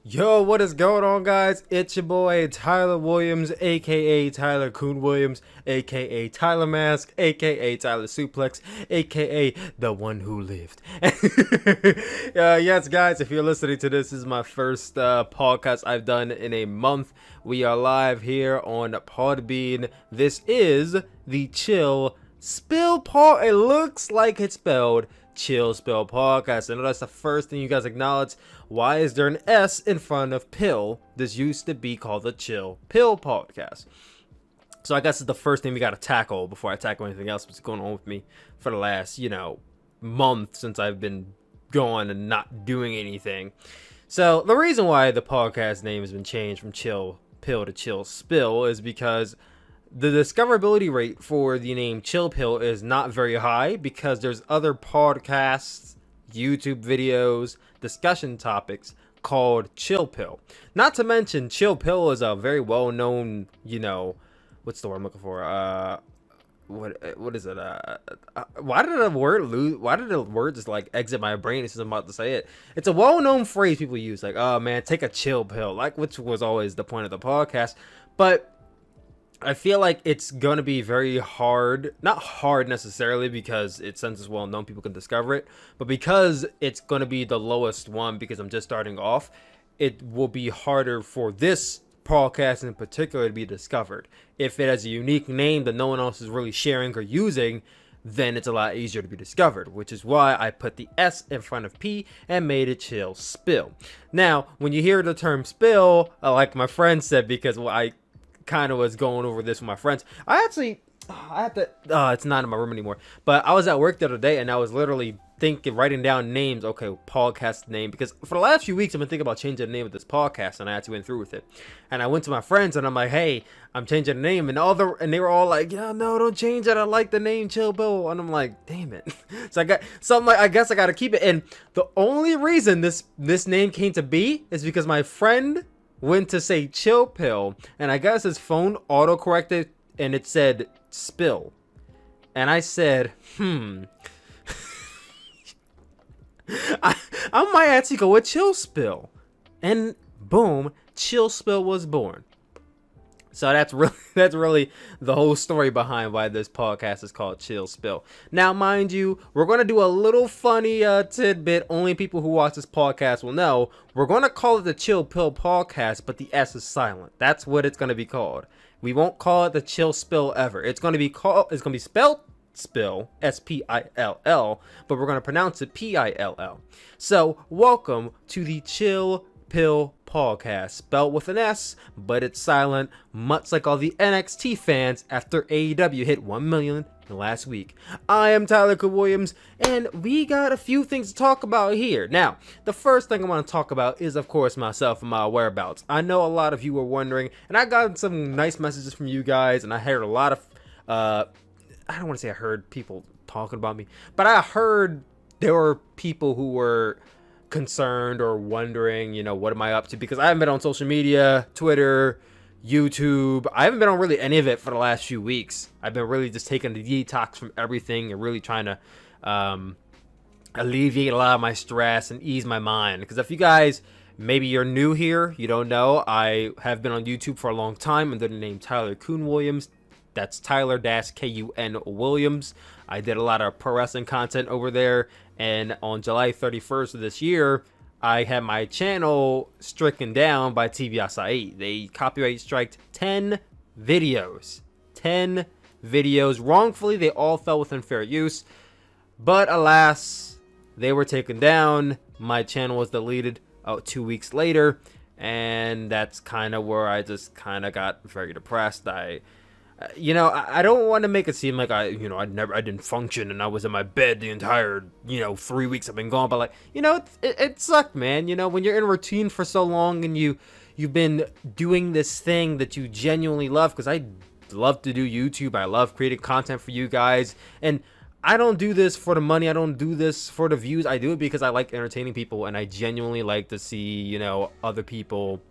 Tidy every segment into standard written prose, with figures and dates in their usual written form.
Yo, what is going on, guys? It's your boy Tyler Williams, aka Tyler Coon Williams, aka Tyler Mask, aka Tyler Suplex, aka the one who lived. Yes, guys, if you're listening to this is my first podcast I've done in a month. We are live here on Podbean. This is the Chill Spill Pod. It looks like it's spelled Chill Spill Podcast. I know that's the first thing you guys acknowledge. Why is there an S in front of pill? This used to be called the Chill Pill Podcast. So I guess it's the first thing we got to tackle before I tackle anything else what's going on with me for the last, month since I've been gone and not doing anything. So the reason why the podcast name has been changed from Chill Pill to Chill Spill is because the discoverability rate for the name Chill Pill is not very high because there's other podcasts, YouTube videos, discussion topics called Chill Pill. Not to mention, Chill Pill is a very well-known, what's the word I'm looking for? What is it? Why did the word just like exit my brain as I'm about to say it? It's a well-known phrase people use, like, oh man, take a chill pill, like, which was always the point of the podcast. But I feel like it's going to be very hard, not hard necessarily because since it's well known, people can discover it, but because it's going to be the lowest one because I'm just starting off, it will be harder for this podcast in particular to be discovered. If it has a unique name that no one else is really sharing or using, then it's a lot easier to be discovered, which is why I put the S in front of P and made it Chill Spill. Now, when you hear the term spill, like my friend said, because I kind of was going over this with my friends. I have to, it's not in my room anymore, but I was at work the other day and I was literally writing down names. Okay, podcast name, because for the last few weeks I've been thinking about changing the name of this podcast and I actually went through with it. And I went to my friends and I'm like, hey, I'm changing the name, and they were all like, yeah, no, don't change it, I like the name Chill Bill. And I'm like, damn it. So I guess I gotta keep it. And the only reason this name came to be is because my friend went to say Chill Pill, and I guess his phone auto-corrected, and it said spill. And I said, I might actually go with Chill Spill. And boom, Chill Spill was born. So that's really the whole story behind why this podcast is called Chill Spill. Now, mind you, we're going to do a little funny tidbit. Only people who watch this podcast will know. We're going to call it the Chill Pill Podcast, but the S is silent. That's what it's going to be called. We won't call it the Chill Spill ever. It's going to be spelled spill, S-P-I-L-L, but we're going to pronounce it P-I-L-L. So, welcome to the Chill Pill Podcast, spelled with an S, but it's silent, much like all the NXT fans after AEW hit 1 million last week. I am Tyler Coon Williams, and we got a few things to talk about here. Now, the first thing I want to talk about is, of course, myself and my whereabouts. I know a lot of you were wondering, and I got some nice messages from you guys, and I heard a lot of, I don't want to say I heard people talking about me, but I heard there were people who were concerned or wondering, what am I up to? Because I haven't been on social media, Twitter, YouTube. I haven't been on really any of it for the last few weeks. I've been really just taking the detox from everything and really trying to alleviate a lot of my stress and ease my mind. Because if you guys, maybe you're new here, you don't know, I have been on YouTube for a long time under the name Tyler Coon Williams. That's Tyler-Kun Williams. I did a lot of pro wrestling content over there. And on July 31st of this year, I had my channel stricken down by TV Asahi. They copyright striked 10 videos. 10 videos. Wrongfully, they all fell within fair use. But alas, they were taken down. My channel was deleted 2 weeks later. And that's kind of where I just kind of got very depressed. I don't want to make it seem like I didn't function and I was in my bed the entire, 3 weeks I've been gone. But it sucked, man. When you're in routine for so long and you've been doing this thing that you genuinely love, because I love to do YouTube. I love creating content for you guys. And I don't do this for the money. I don't do this for the views. I do it because I like entertaining people and I genuinely like to see, other people,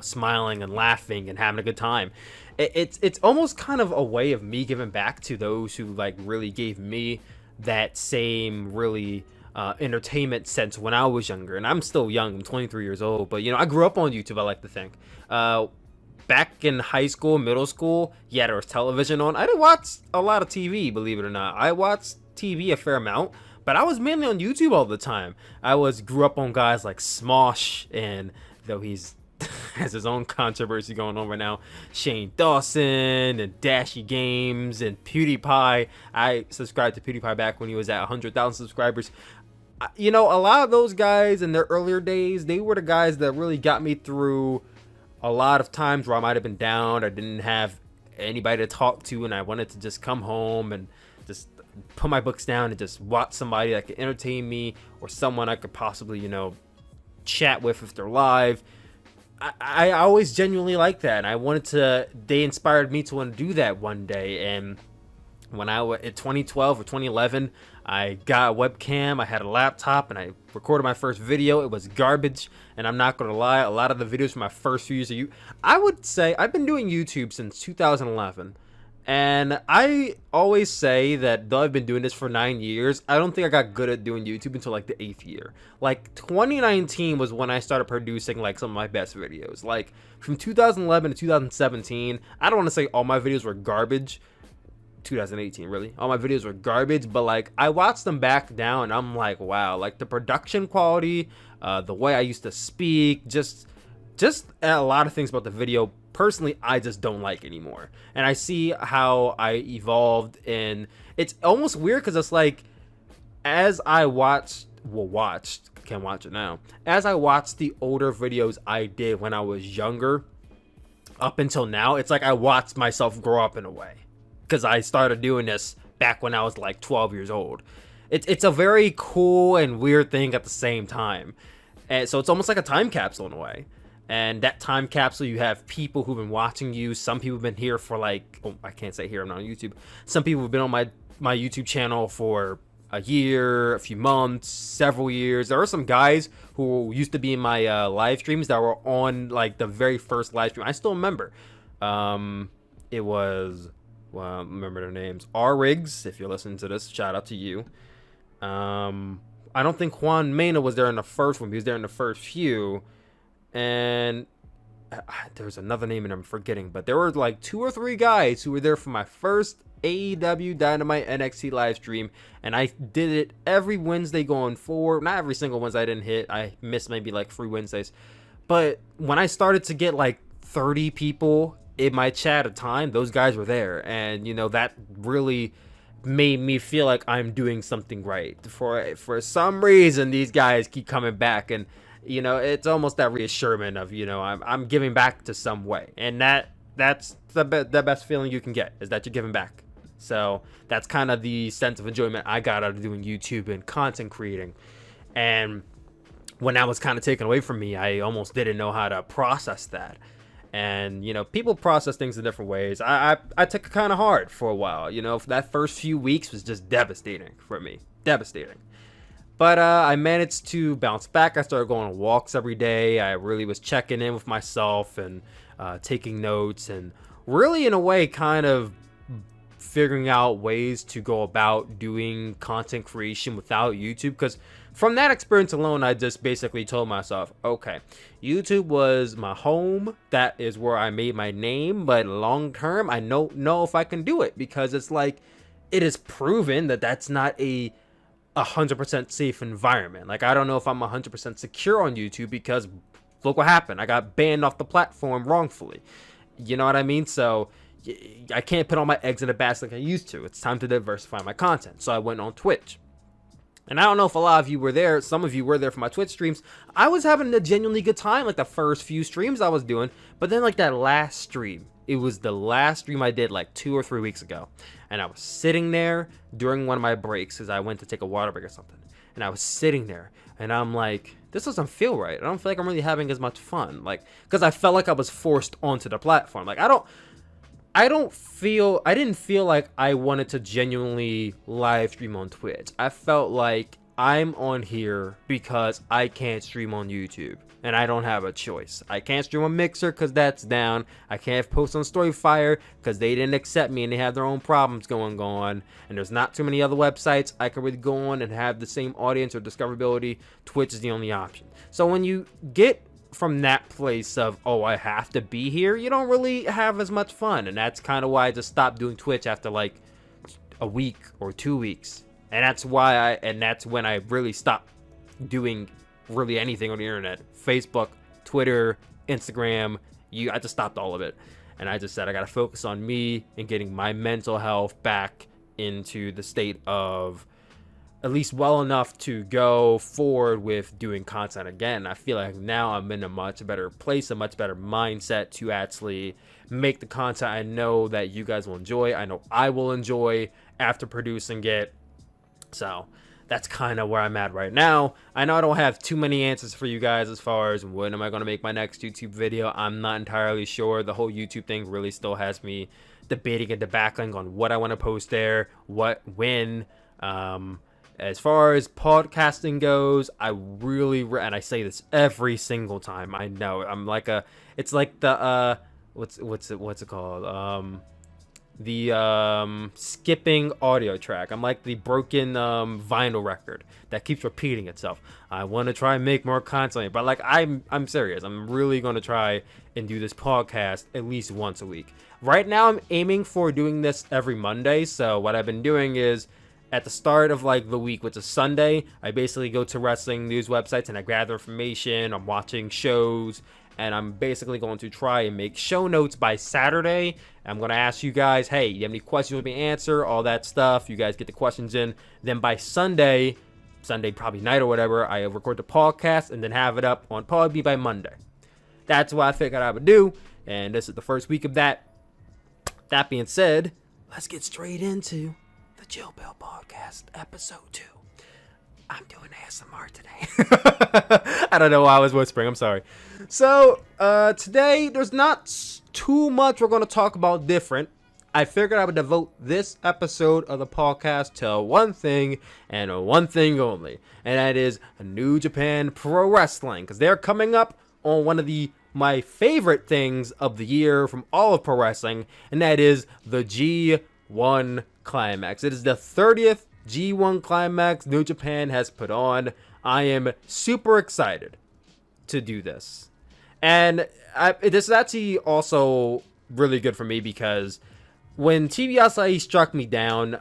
smiling and laughing and having a good time. It's almost kind of a way of me giving back to those who really gave me that same really entertainment sense when I was younger, and I'm still young. I'm 23 years old, but you know, I grew up on YouTube. I like to think. Back in high school, middle school, yeah, there was television on. I didn't watch a lot of TV, believe it or not. I watched TV a fair amount, but I was mainly on YouTube all the time. Grew up on guys like Smosh, and though he's has his own controversy going on right now, Shane Dawson and Dashy Games and PewDiePie. I subscribed to PewDiePie back when he was at 100,000 subscribers. You know, a lot of those guys in their earlier days, they were the guys that really got me through a lot of times where I might have been down, I didn't have anybody to talk to, and I wanted to just come home and just put my books down and just watch somebody that could entertain me, or someone I could possibly, you know, chat with if they're live. I always genuinely like that, and they inspired me to want to do that one day. And when I was in 2012 or 2011, I got a webcam, I had a laptop, and I recorded my first video. It was garbage, and I'm not gonna lie, a lot of the videos from my first few years of I would say I've been doing YouTube since 2011, and I always say that though I've been doing this for 9 years, I don't think I got good at doing YouTube until like the 8th year. Like 2019 was when I started producing like some of my best videos. Like from 2011 to 2017, I don't want to say all my videos were garbage. 2018, really, all my videos were garbage, but like I watched them back now and I'm like, wow, like the production quality, the way I used to speak, just a lot of things about the video personally I just don't like anymore. And I see how I evolved, and it's almost weird because it's like as I can't watch it now, as I watched the older videos I did when I was younger up until now, it's like I watched myself grow up in a way, because I started doing this back when I was like 12 years old. It's a very cool and weird thing at the same time. And so it's almost like a time capsule in a way. And that time capsule, you have people who've been watching you. Some people have been here for like, oh, I can't say here, I'm not on YouTube. Some people have been on my YouTube channel for a year, a few months, several years. There are some guys who used to be in my live streams that were on like the very first live stream. I still remember. It was... Well, remember their names. R Riggs, if you're listening to this, shout out to you. I don't think Juan Mena was there in the first one. He was there in the first few. And there's another name and I'm forgetting. But there were like 2 or 3 guys who were there for my first AEW Dynamite NXT live stream. And I did it every Wednesday going forward. Not every single Wednesday I didn't hit. I missed maybe like 3 Wednesdays. But when I started to get like 30 people in my chat at a time, those guys were there, and you know that really made me feel like I'm doing something right. For some reason, these guys keep coming back, and you know it's almost that reassurance of, you know, I'm giving back to some way, and that's the best feeling you can get, is that you're giving back. So that's kind of the sense of enjoyment I got out of doing YouTube and content creating. And when that was kind of taken away from me, I almost didn't know how to process that. And, you know, people process things in different ways. I took it kind of hard for a while. You know, that first few weeks was just devastating for me. Devastating. But I managed to bounce back. I started going on walks every day. I really was checking in with myself and taking notes, and really, in a way, kind of figuring out ways to go about doing content creation without YouTube. Because from that experience alone, I just basically told myself, okay, YouTube was my home. That is where I made my name. But long term, I don't know if I can do it, because it's like, it is proven that that's not a 100% safe environment. Like, I don't know if I'm 100% secure on YouTube, because look what happened. I got banned off the platform wrongfully. You know what I mean? So I can't put all my eggs in a basket like I used to. It's time to diversify my content. So I went on Twitch. And I don't know if a lot of you were there. Some of you were there for my Twitch streams. I was having a genuinely good time, like the first few streams I was doing. But then like that last stream, it was the last stream I did like 2 or 3 weeks ago. And I was sitting there during one of my breaks, because I went to take a water break or something. And I was sitting there and I'm like, this doesn't feel right. I don't feel like I'm really having as much fun. Like, because I felt like I was forced onto the platform. Like, I didn't feel like I wanted to genuinely live stream on Twitch. I felt like I'm on here because I can't stream on YouTube. and I don't have a choice. I can't stream on Mixer because that's down. I can't post on Storyfire because they didn't accept me and they have their own problems going on. And there's not too many other websites I can really go on and have the same audience or discoverability. Twitch is the only option. So when you get from that place of, oh, I have to be here, you don't really have as much fun. And that's kind of why I just stopped doing Twitch after like a week or 2 weeks. And that's when I really stopped doing really anything on the internet. Facebook, Twitter, Instagram, I just stopped all of it. And I just said I gotta focus on me and getting my mental health back into the state of at least well enough to go forward with doing content again. I feel like now I'm in a much better place, a much better mindset to actually make the content I know that you guys will enjoy. I know I will enjoy after producing it. So that's kind of where I'm at right now. I know I don't have too many answers for you guys as far as when am I going to make my next YouTube video. I'm not entirely sure. The whole YouTube thing really still has me debating and debating on what I want to post there, when. As far as podcasting goes, I really, and I say this every single time, I know, I'm like it's like the, what's it called? The skipping audio track. I'm like the broken vinyl record that keeps repeating itself. I want to try and make more content, but like I'm serious. I'm really going to try and do this podcast at least once a week. Right now I'm aiming for doing this every Monday. So what I've been doing is at the start of like the week, which is Sunday, I basically go to wrestling news websites and I gather information. I'm watching shows, and I'm basically going to try and make show notes by Saturday. I'm going to ask you guys, hey, you have any questions you want me to answer? All that stuff. You guys get the questions in. Then by Sunday probably night or whatever, I record the podcast and then have it up on Podbean by Monday. That's what I figured I would do, and this is the first week of that. That being said, let's get straight into the Chill Pill Podcast, episode 2. I'm doing ASMR today. I don't know why I was whispering. I'm sorry. So, today, there's not too much we're going to talk about different. I figured I would devote this episode of the podcast to one thing and one thing only. And that is New Japan Pro Wrestling. Because they're coming up on one of my favorite things of the year from all of pro wrestling. And that is the G1 Climax. It is the 30th G1 Climax New Japan has put on. I am super excited to do this. And this is actually also really good for me because when TBSI struck me down,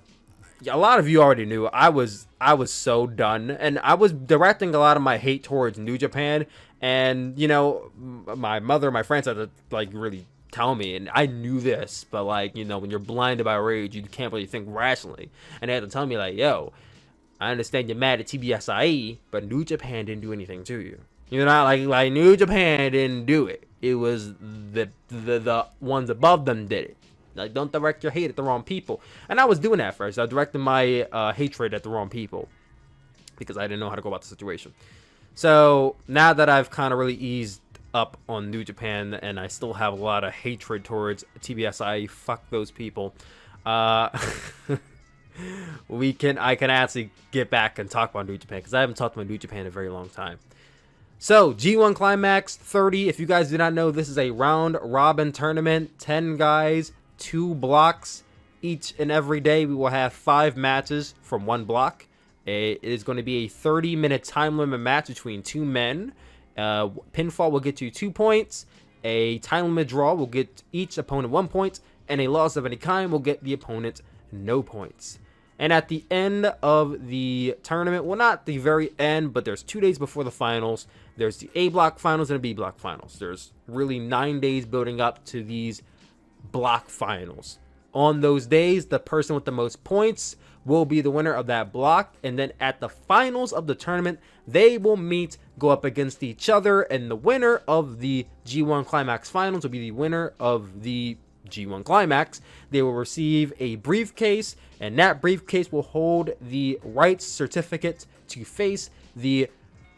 a lot of you already knew I was so done, and I was directing a lot of my hate towards New Japan. And you know, my mother, my friends had to like really tell me, and I knew this, but like, you know, when you're blinded by rage, you can't really think rationally. And they had to tell me like, yo, I understand you're mad at TBSIE, but New Japan didn't do anything to you. You know, like New Japan didn't do it. It was the ones above them did it. Like, don't direct your hate at the wrong people. And I was doing that first. I was directing my hatred at the wrong people because I didn't know how to go about the situation. So now that I've kind of really eased up on New Japan, and I still have a lot of hatred towards TBSI, fuck those people, I can actually get back and talk about New Japan because I haven't talked about New Japan in a very long time. So G1 Climax 30, if you guys do not know, this is a round robin tournament, 10 guys, 2 blocks. Each and every day we will have 5 matches from one block. It is going to be a 30-minute time limit match between 2 men. Pinfall will get you 2 points. A time limit draw will get each opponent 1 point. And a loss of any kind will get the opponent no points. And at the end of the tournament, well, not the very end, but there's 2 days before the finals. There's the A block finals and the B block finals. There's really 9 days building up to these block finals. On those days, the person with the most points will be the winner of that block, and then at the finals of the tournament, they will go up against each other, and the winner of the G1 Climax finals will be the winner of the G1 Climax. They will receive a briefcase, and that briefcase will hold the rights certificate to face the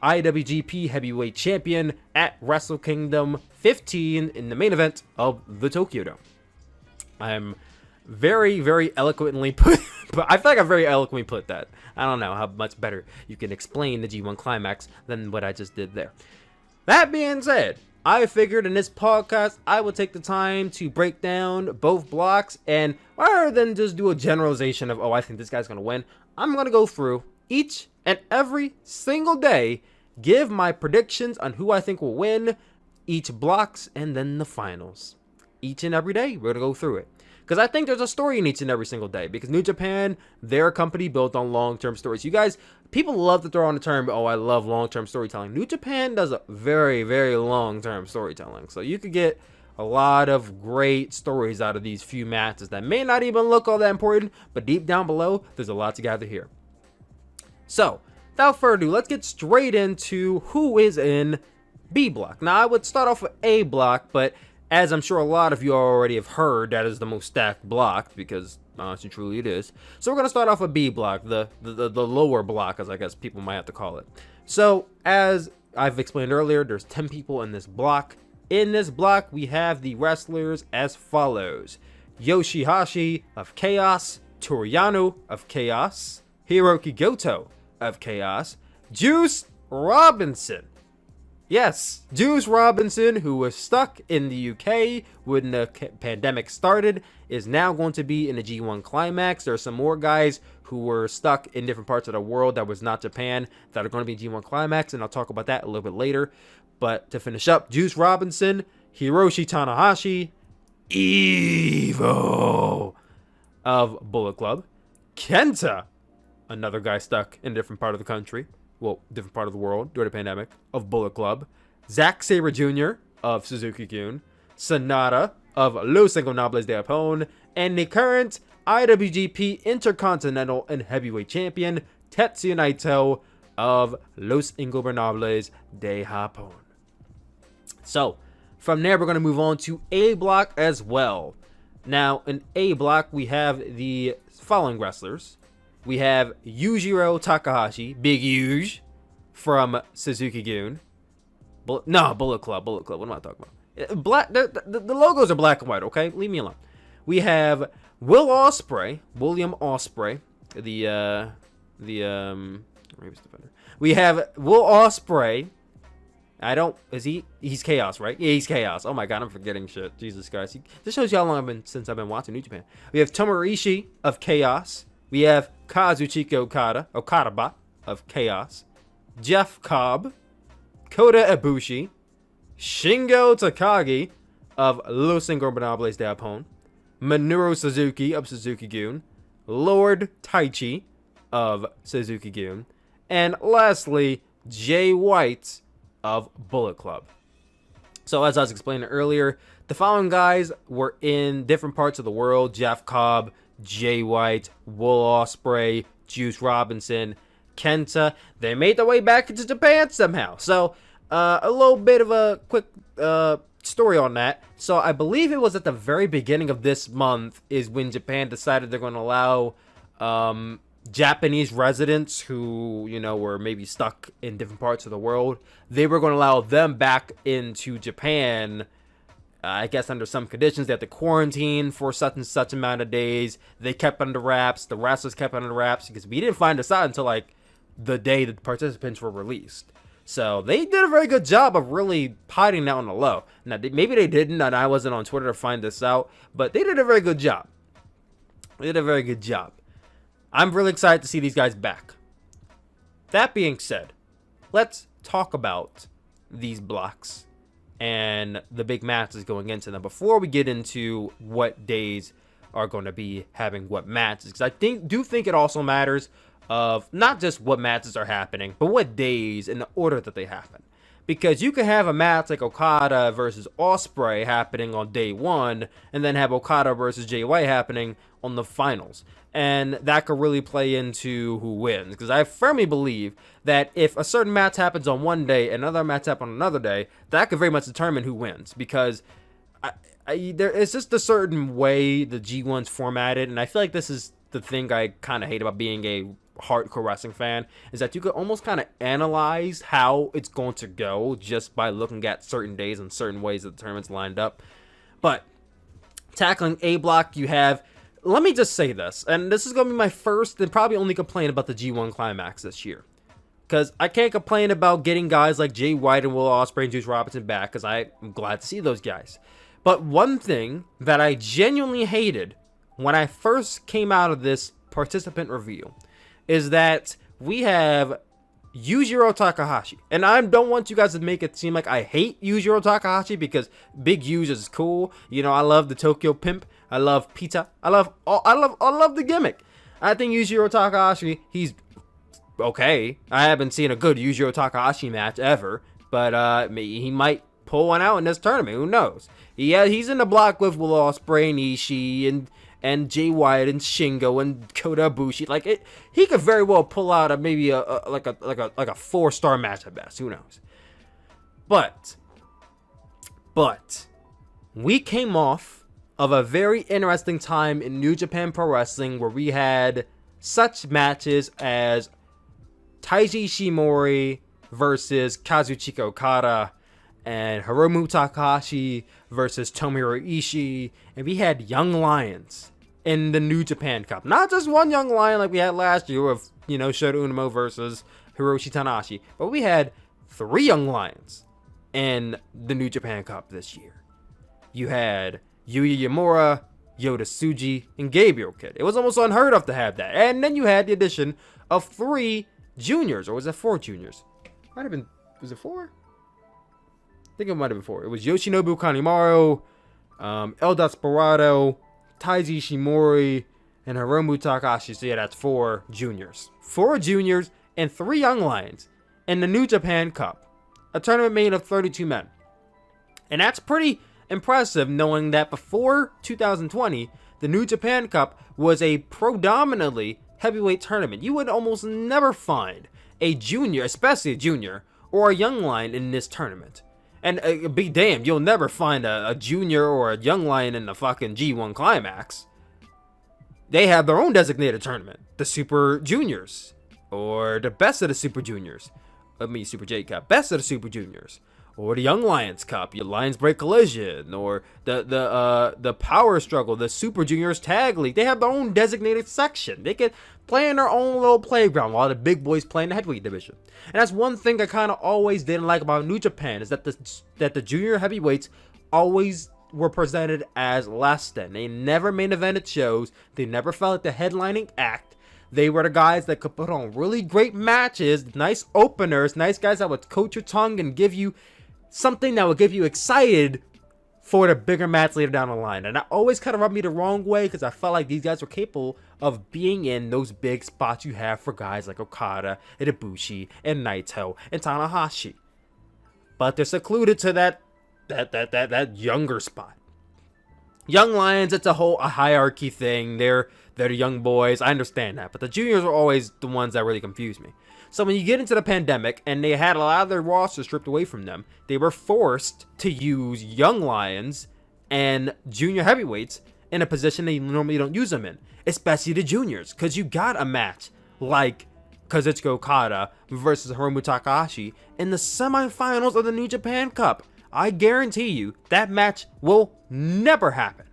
IWGP Heavyweight Champion at Wrestle Kingdom 15 in the main event of the Tokyo Dome. I'm very, very eloquently put, but I feel like I very eloquently put that. I don't know how much better you can explain the G1 Climax than what I just did there. That being said, I figured in this podcast I would take the time to break down both blocks, and rather than just do a generalization of, oh, I think this guy's going to win, I'm going to go through each and every single day, give my predictions on who I think will win each blocks and then the finals. Each and every day, we're going to go through it. Because I think there's a story in each and every single day. Because New Japan, they're a company built on long-term stories. You guys, people love to throw on the term, oh, I love long-term storytelling. New Japan does a very, very long-term storytelling. So you could get a lot of great stories out of these few matches that may not even look all that important, but deep down below, there's a lot to gather here. So, without further ado, let's get straight into who is in B block. Now, I would start off with A block, but as I'm sure a lot of you already have heard, that is the most stacked block, because honestly, truly it is. So we're going to start off with B block, the lower block, as I guess people might have to call it. So, as I've explained earlier, there's 10 people in this block. In this block, we have the wrestlers as follows. Yoshiyashi of Chaos, Toriano of Chaos, Hiroki Goto of Chaos, Juice Robinson. Yes, Juice Robinson, who was stuck in the UK when the pandemic started, is now going to be in the G1 Climax. There are some more guys who were stuck in different parts of the world that was not Japan that are going to be in G1 Climax, and I'll talk about that a little bit later. But to finish up, Juice Robinson, Hiroshi Tanahashi, Evo of Bullet Club, Kenta, another guy stuck in a different part of the country, well, different part of the world during the pandemic, of Bullet Club, Zack Sabre Jr. of Suzuki-gun, Sonata of Los Ingobernables de Japón, and the current IWGP Intercontinental and Heavyweight Champion, Tetsuya Naito of Los Ingobernables de Japón. So, from there, we're going to move on to A block as well. Now, in A block, we have the following wrestlers. We have Yujiro Takahashi, Big Yuj, from Suzuki-gun. Bullet Club. What am I talking about? Black. The logos are black and white, okay? Leave me alone. We have William Ospreay, the defender. We have Will Ospreay. He's Chaos, right? Yeah, he's Chaos. Oh my god, I'm forgetting shit. Jesus Christ. This shows you how long since I've been watching New Japan. We have Tomorishi of Chaos. We have Kazuchika Okada, of Chaos. Jeff Cobb, Kota Ibushi, Shingle Takake of Los Ingobernables de Japón, Manure Suzuki of Suzuki-gun, Lord Taichi of Suzuki-gun, and lastly, Jay White of Bullet Club. So as I was explaining earlier, the following guys were in different parts of the world. Jeff Cobb, Jay White, Will Ospreay, Juice Robinson, Kenta. They made their way back into Japan somehow. So a little bit of a quick story on that. So I believe it was at the very beginning of this month is when Japan decided they're going to allow Japanese residents who, you know, were maybe stuck in different parts of the world. They were going to allow them back into Japan, I guess under some conditions. They had to quarantine for such and such amount of days. They kept under wraps. The wrestlers kept under wraps because we didn't find this out until like the day the participants were released. So they did a very good job of really hiding that on the low. Now, maybe they didn't, and I wasn't on Twitter to find this out, but they did a very good job. I'm really excited to see these guys back. That being said, let's talk about these blocks and the big matches going into them before we get into what days are going to be having what matches. Because I do think it also matters of not just what matches are happening, but what days in the order that they happen. Because you could have a match like Okada versus Ospreay happening on day one, and then have Okada versus Jay White happening on the finals. And that could really play into who wins. Because I firmly believe that if a certain match happens on one day and another match happens on another day, that could very much determine who wins. Because there is just a certain way the G1's formatted, and I feel like this is the thing I kind of hate about being a hardcore wrestling fan, is that you could almost kind of analyze how it's going to go just by looking at certain days and certain ways that the tournament's lined up. But tackling A block, you have, let me just say this, and this is going to be my first and probably only complaint about the G1 Climax this year. Because I can't complain about getting guys like Jay White and Will Ospreay and Juice Robinson back, because I'm glad to see those guys. But one thing that I genuinely hated when I first came out of this participant review is that we have Yujiro Takahashi. And I don't want you guys to make it seem like I hate Yujiro Takahashi, because Big Yuj is cool. You know, I love the Tokyo Pimp. I love pizza. I love the gimmick. I think Yujiro Takahashi, he's okay. I haven't seen a good Yujiro Takahashi match ever, but he might pull one out in this tournament. Who knows? Yeah, he's in the block with Will Ospreay and Ishii and Jay White and Shingo and Kotabushi. Like he could very well pull out maybe a 4-star match at best. Who knows? But we came off of a very interesting time in New Japan Pro Wrestling, where we had such matches as Taiji Shimuri versus Kazuchika Okada, and Hiromu Takahashi versus Tomorishi, and we had Young Lions in the New Japan Cup. Not just one Young Lion like we had last year of, Shota Umino versus Hiroshi Tanahashi, but we had 3 Young Lions in the New Japan Cup this year. You had Yuya Uemura, Yota Tsuji, and Gabriel Kidd. It was almost unheard of to have that. And then you had the addition of 3 juniors, or was it 4 juniors? Might have been, was it 4? I think it might have been 4. It was Yoshinobu Kanemaru, El Desperado, Taiji Shimuri, and Hiromu Takahashi. So yeah, that's 4 juniors. 4 juniors and 3 Young Lions in the New Japan Cup. A tournament made of 32 men. And that's pretty impressive, knowing that before 2020, the New Japan Cup was a predominantly heavyweight tournament. You would almost never find a junior, especially a junior, or a Young Lion in this tournament. And be damned, you'll never find a junior or a Young Lion in the fucking G1 Climax. They have their own designated tournament, the Super Juniors, or the Best of the Super Juniors. Super J Cup, Best of the Super Juniors, or the Young Lions Cup, your Lions Break Collision, or the Power Struggle, the Super Juniors Tag League. They have their own designated section. They can play in their own little playground while the big boys play in the heavyweight division. And that's one thing I kind of always didn't like about New Japan, is that the junior heavyweights always were presented as less than. They never main evented shows. They never felt like the headlining act. They were the guys that could put on really great matches, nice openers, nice guys that would coat your tongue and give you something that would get you excited for the bigger match later down the line. And that always kind of rubbed me the wrong way, because I felt like these guys were capable of being in those big spots you have for guys like Okada and Ibushi and Naito and Tanahashi. But they're secluded to that younger spot. Young Lions, it's a hierarchy thing. They're the young boys. I understand that. But the juniors are always the ones that really confuse me. So when you get into the pandemic and they had a lot of their rosters stripped away from them, they were forced to use Young Lions and junior heavyweights in a position they normally don't use them in, especially the juniors, because you got a match like Kazuchika Okada versus Hiromu Takahashi in the semifinals of the New Japan Cup. I guarantee you that match will never happen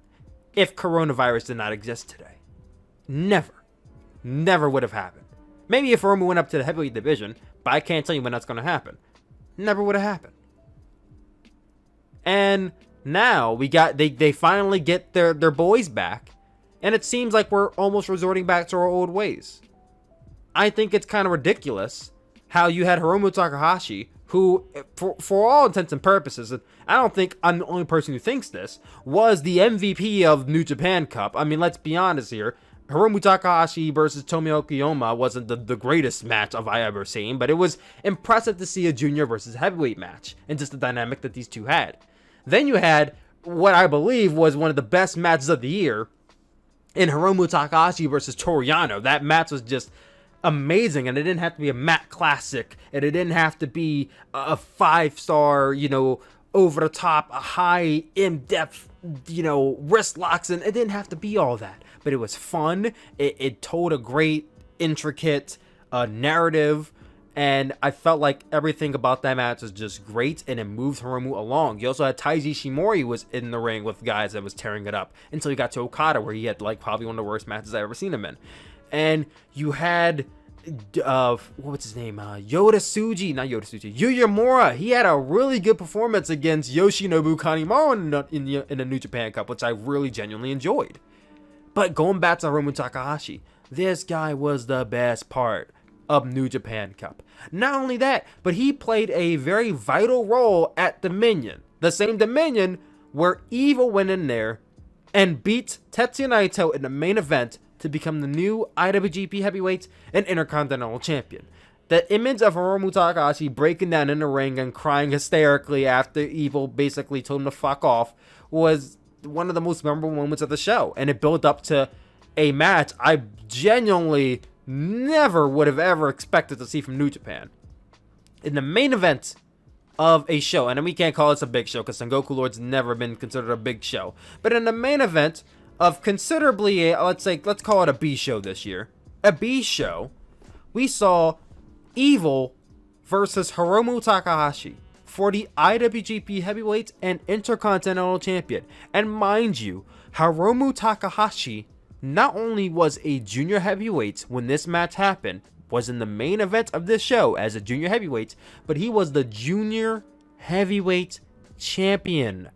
if coronavirus did not exist today. Never would have happened. Maybe if Hiromu went up to the heavyweight division, but I can't tell you when that's going to happen. Never would have happened. And now they finally get their boys back, and it seems like we're almost resorting back to our old ways. I think it's kind of ridiculous how you had Hiromu Takahashi, who, for all intents and purposes, and I don't think I'm the only person who thinks this, was the MVP of New Japan Cup. I mean, let's be honest here. Hiromu Takahashi versus Tomoyo Okuyama wasn't the greatest match I've ever seen, but it was impressive to see a junior versus heavyweight match, and just the dynamic that these two had. Then you had what I believe was one of the best matches of the year in Hiromu Takahashi versus Toriano. That match was just amazing, and it didn't have to be a mat classic, and it didn't have to be a 5-star, over the top, a high in-depth, wrist locks, and it didn't have to be all that. But it was fun. It told a great, intricate narrative, and I felt like everything about that match was just great, and it moved Hiromu along. You also had Taiji Shimuri was in the ring with guys that was tearing it up until he got to Okada, where he had probably one of the worst matches I've ever seen him in. And you had what's his name? Yuyamura. He had a really good performance against Yoshinobu Kanemaru in the New Japan Cup, which I really genuinely enjoyed. But going back to Hiromu Takahashi, this guy was the best part of New Japan Cup. Not only that, but he played a very vital role at Dominion. The same Dominion where Evil went in there and beat Tetsuya Naito in the main event to become the new IWGP Heavyweight and Intercontinental Champion. The image of Hiromu Takahashi breaking down in the ring and crying hysterically after Evil basically told him to fuck off was one of the most memorable moments of the show. And it built up to a match I genuinely never would have ever expected to see from New Japan. In the main event of a show, and we can't call this a big show because Sengoku Lord's never been considered a big show, but in the main event of considerably let's call it a B show this year, a B show, we saw Evil versus Hiromu Takahashi for the IWGP Heavyweight and Intercontinental Champion. And mind you, Hiromu Takahashi not only was a junior heavyweight when this match happened, was in the main event of this show as a junior heavyweight, but he was the junior heavyweight champion.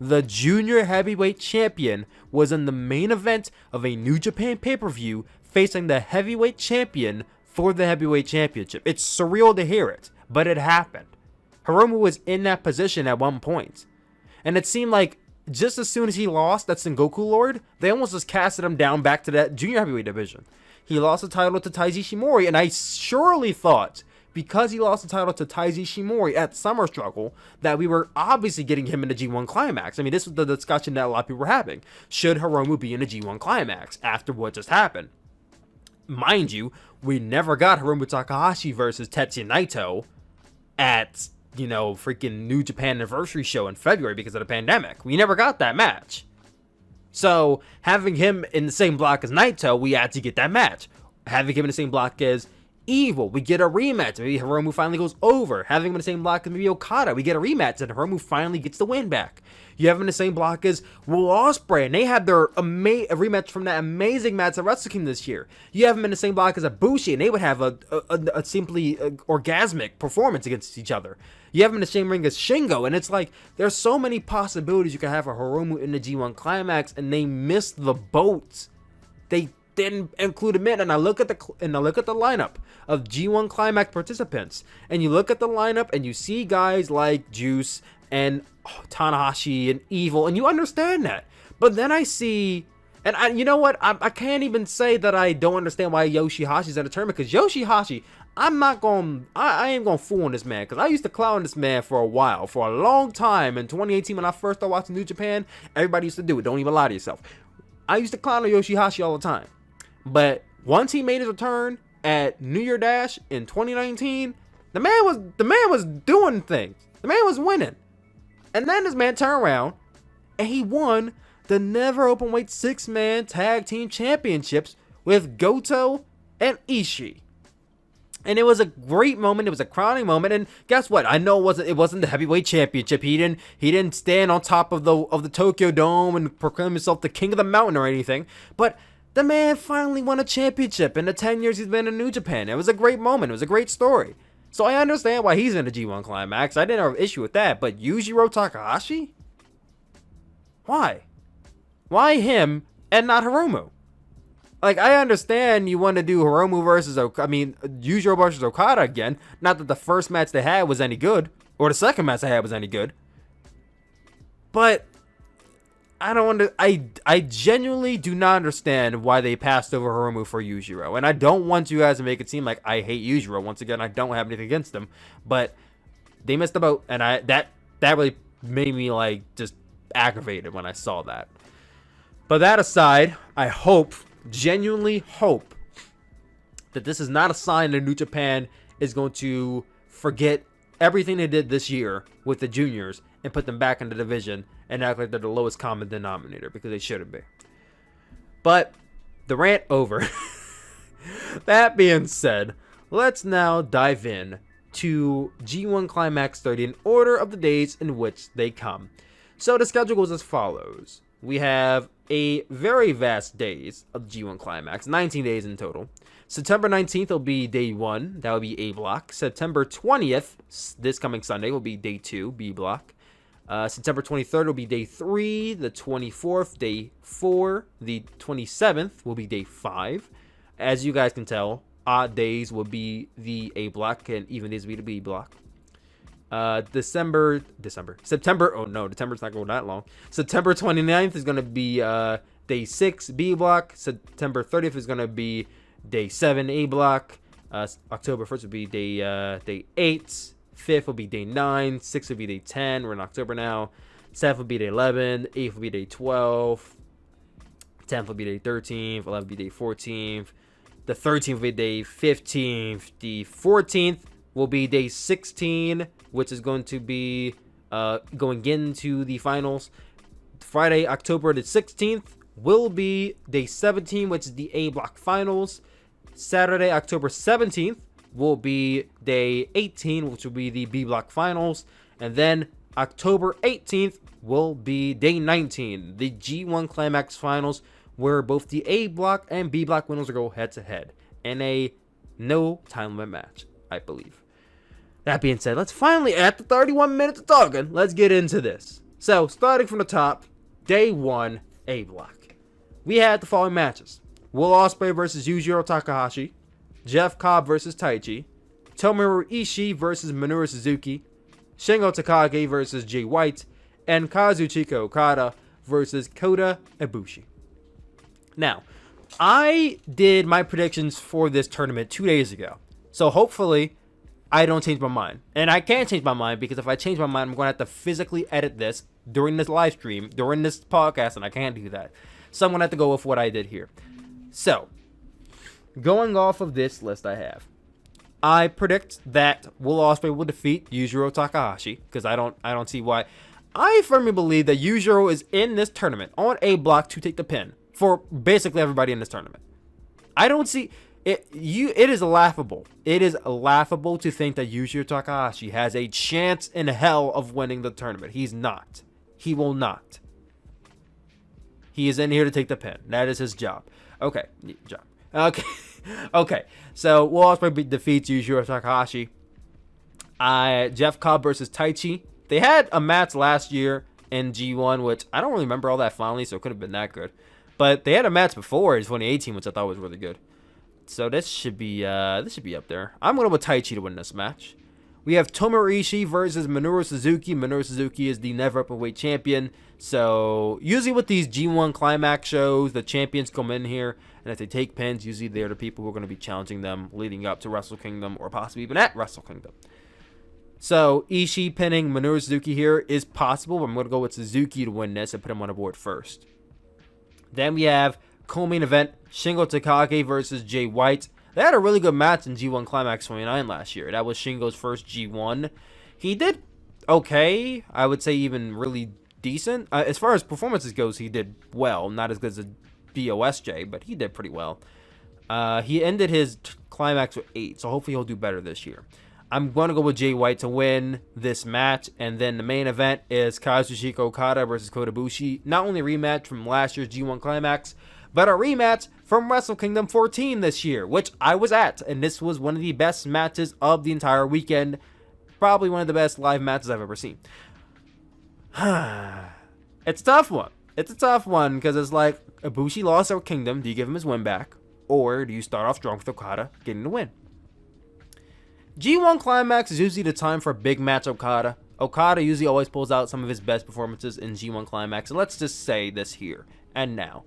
The junior heavyweight champion was in the main event of a New Japan pay-per-view facing the heavyweight champion for the heavyweight championship. It's surreal to hear it, but it happened. Hiromu was in that position at one point, and it seemed like just as soon as he lost that Sengoku Lord, they almost just casted him down back to that junior heavyweight division. He lost the title to Taiji Shimuri, and I surely thought, because he lost the title to Taiji Shimuri at Summer Struggle, that we were obviously getting him in the G1 Climax. I mean, this was the discussion that a lot of people were having. Should Hiromu be in the G1 Climax after what just happened? Mind you, we never got Hiromu Takahashi versus Tetsuya Naito at, freaking New Japan Anniversary show in February because of the pandemic. We never got that match. So, having him in the same block as Naito, we had to get that match. Having him in the same block as Evil, we get a rematch. Maybe Hiromu finally goes over. Having him in the same block as maybe Okada, we get a rematch, and Hiromu finally gets the win back. You have him in the same block as Ospreay, and they had their rematch from that amazing match at Wrestle Kingdom this year. You have him in the same block as Ibushi, and they would have a simply orgasmic performance against each other. You have him in the same ring as Shingo, and it's like, there's so many possibilities you can have for Hiromu in the G1 Climax, and they missed the boat. They didn't include him in, and I look at the lineup of G1 Climax participants, and you look at the lineup, and you see guys like Juice and Tanahashi and Evil, and you understand that. But then I see, and you know what? I can't even say that I don't understand why Yoshiyashi's in the tournament, because Yoshiyashi, I ain't gonna fool on this man, because I used to clown this man for a while, for a long time. In 2018, when I first started watching New Japan, everybody used to do it. Don't even lie to yourself. I used to clown on Yoshiyashi all the time. But once he made his return at New Year Dash in 2019, the man was doing things. The man was winning. And then this man turned around and he won the Never Openweight 6-man tag team championships with Goto and Ishii. And it was a great moment. It was a crowning moment. And guess what? I know it wasn't the heavyweight championship. He didn't stand on top of the Tokyo Dome and proclaim himself the king of the mountain or anything. But the man finally won a championship in the 10 years he's been in New Japan. It was a great moment. It was a great story. So I understand why he's in the G1 Climax. I didn't have an issue with that. But Yujiro Takahashi? Why? Why him and not Hiromu? Like, I understand you want to do Yujiro versus Okada again. Not that the first match they had was any good, or the second match they had was any good. But I genuinely do not understand why they passed over Hiromu for Yujiro. And I don't want you guys to make it seem like I hate Yujiro. Once again, I don't have anything against him, but they missed the boat, and that really made me like just aggravated when I saw that. But that aside, I genuinely hope that this is not a sign that New Japan is going to forget everything they did this year with the juniors and put them back in the division and act like they're the lowest common denominator, because they shouldn't be. But the rant over. That being said, let's now dive in to G1 Climax 30 in order of the days in which they come. So the schedule goes as follows. We have a very vast days of G1 Climax, 19 days in total. September 19th will be day 1. That will be A block. September 20th, this coming Sunday, will be day 2, B block. September 23rd will be day 3. The 24th, day 4. The 27th will be day 5. As you guys can tell, odd days will be the A block, and even days will be the B block. September, oh no, December's not going that long. September 29th is going to be day 6, B block. September 30th is going to be day 7, A block. October 1st will be day 8. 5th will be day 9. 6th will be day 10. We're in October now. 7th will be day 11. 8th will be day 12. 10th will be day 13th. 11th will be day 14th. The 13th will be day 15th. The 14th will be day 16, which is going to be going into the finals. Friday, October the 16th will be day 17, which is the A block finals. Saturday, October 17th will be day 18, which will be the B block finals. And then October 18th will be day 19, the G1 Climax finals, where both the A block and B block winners will go head to head in a no time limit match, I believe. That being said, let's finally, after 31 minutes of talking, let's get into this. So, starting from the top, day 1, A block. We had the following matches: Will Ospreay versus Yujiro Takahashi, Jeff Cobb versus Taichi, Tomorishi versus Manure Suzuki, Shingle Takake versus Jay White, and Kazuchika Okada versus Kota Ibushi. Now, I did my predictions for this tournament 2 days ago, so hopefully I don't change my mind. And I can't change my mind, because if I change my mind, I'm going to have to physically edit this during this live stream, during this podcast, and I can't do that. So I'm going to have to go with what I did here. So, going off of this list I predict that Will Ospreay will defeat Yujiro Takahashi, because I don't see why. I firmly believe that Yujiro is in this tournament on A block to take the pin for basically everybody in this tournament. I don't see it. It is laughable. It is laughable to think that Yujiro Takahashi has a chance in hell of winning the tournament. He's not. He will not. He is in here to take the pin. That is his job. Okay. Okay. So Will Ospreay defeats Yujiro Takahashi. Jeff Cobb versus Taichi. They had a match last year in G1, which I don't really remember all that fondly, so it could have been that good. But they had a match before in 2018, which I thought was really good. So this should be up there. I'm going to go with Taichi to win this match. We have Tomorishi versus Manure Suzuki. Manure Suzuki is the never openweight champion. So usually with these G1 Climax shows, the champions come in here, and if they take pins, usually they're the people who are going to be challenging them leading up to Wrestle Kingdom, or possibly even at Wrestle Kingdom. So Ishii pinning Manure Suzuki here is possible, but I'm going to go with Suzuki to win this and put him on the board first. Then we have co-main event, Shingle Takake versus Jay White. They had a really good match in G1 Climax 29 last year. That was Shingo's first G1. He did okay. I would say even really decent. As far as performances goes, he did well. Not as good as a BOSJ, but he did pretty well. He ended his Climax with 8, so hopefully he'll do better this year. I'm going to go with Jay White to win this match. And then the main event is Kazuchika Okada versus Kotabushi. Not only a rematch from last year's G1 Climax, but a rematch from Wrestle Kingdom 14 this year, which I was at. And this was one of the best matches of the entire weekend. Probably one of the best live matches I've ever seen. It's a tough one. It's a tough one, because it's like, Ibushi lost at Kingdom. Do you give him his win back? Or do you start off strong with Okada getting the win? G1 Climax is usually the time for a big match Okada. Okada usually always pulls out some of his best performances in G1 Climax. And let's just say this here and now.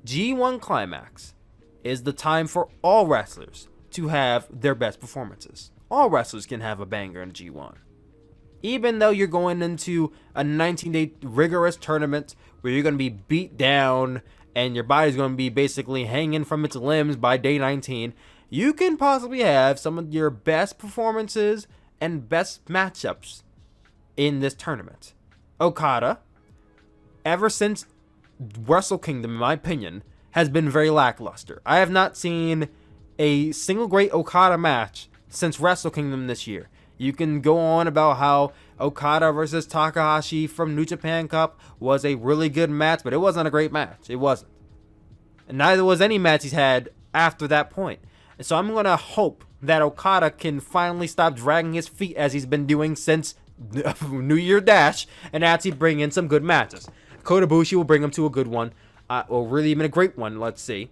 G1 Climax is the time for all wrestlers to have their best performances. All wrestlers can have a banger in G1. Even though you're going into a 19-day rigorous tournament where you're going to be beat down and your body's going to be basically hanging from its limbs by day 19, you can possibly have some of your best performances and best matchups in this tournament. Okada, ever since Wrestle Kingdom, in my opinion, has been very lackluster. I have not seen a single great Okada match since Wrestle Kingdom this year. You can go on about how Okada versus Takahashi from New Japan Cup was a really good match, but it wasn't a great match. It wasn't. And neither was any match he's had after that point. So I'm going to hope that Okada can finally stop dragging his feet as he's been doing since New Year Dash and actually bring in some good matches. Kotabushi will bring him to a good one, or really even a great one, let's see.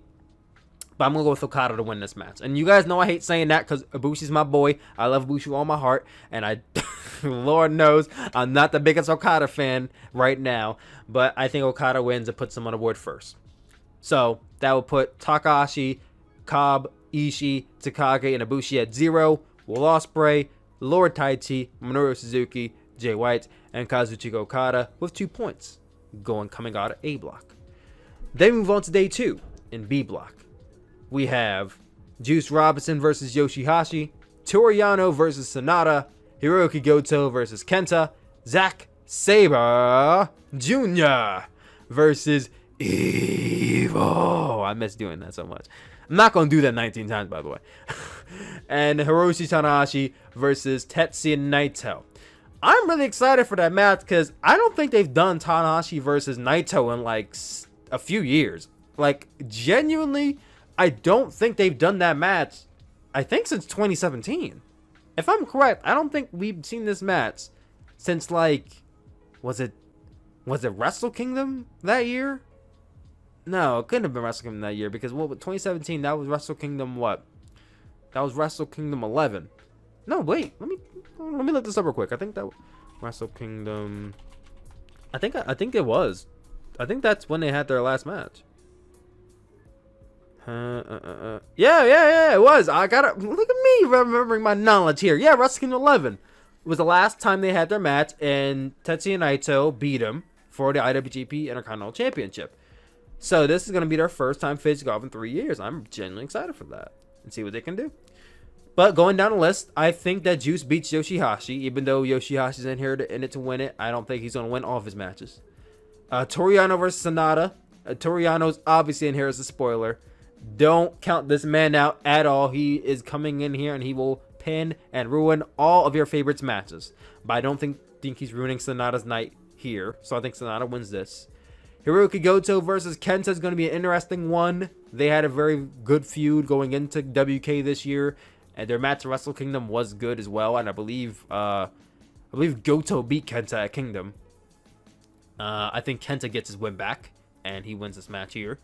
But I'm going to go with Okada to win this match. And you guys know I hate saying that because Ibushi's my boy. I love Ibushi with all my heart. And I, Lord knows, I'm not the biggest Okada fan right now. But I think Okada wins and puts him on the board first. So that will put Takahashi, Cobb, Ishii, Takake, and Ibushi at 0. Will Ospreay, Lord Taichi, Manure Suzuki, Jay White, and Kazuchika Okada with 2 points coming out of A block. Then move on to day 2 in B block. We have Juice Robinson versus Yoshiyashi, Toriano versus Sonata, Hiroki Goto versus Kenta, Zack Sabre Jr. versus Evo. I miss doing that so much. I'm not going to do that 19 times, by the way. And Hiroshi Tanahashi versus Tetsuya Naito. I'm really excited for that match because I don't think they've done Tanahashi versus Naito in like a few years. Like, genuinely, I don't think they've done that match, I think, since 2017. If I'm correct, I don't think we've seen this match since, like, was it Wrestle Kingdom that year? No, it couldn't have been Wrestle Kingdom that year because, well, 2017, that was Wrestle Kingdom what? That was Wrestle Kingdom 11. No, wait, let me look this up real quick. I think that Wrestle Kingdom, I think it was. I think that's when they had their last match. Yeah, it was. I gotta look at me remembering my knowledge here. Yeah, Wrestle Kingdom 11 was the last time they had their match, and Tetsuya Naito beat him for the IWGP Intercontinental Championship. So this is gonna be their first time facing off in 3 years. I'm genuinely excited for that and see what they can do. But going down the list, I think that Juice beats Yoshihashi, even though Yoshihashi's in it to win it. I don't think he's gonna win all of his matches. Toriano versus Sonata. Toriano's obviously in here as a spoiler. Don't count this man out at all. He is coming in here and he will pin and ruin all of your favorites matches. But I don't think he's ruining Sonata's night here. So I think Sonata wins this. Hiroki Goto versus Kenta is going to be an interesting one. They had a very good feud going into WK this year. And their match at Wrestle Kingdom was good as well. And I believe Goto beat Kenta at Kingdom. I think Kenta gets his win back. And he wins this match here.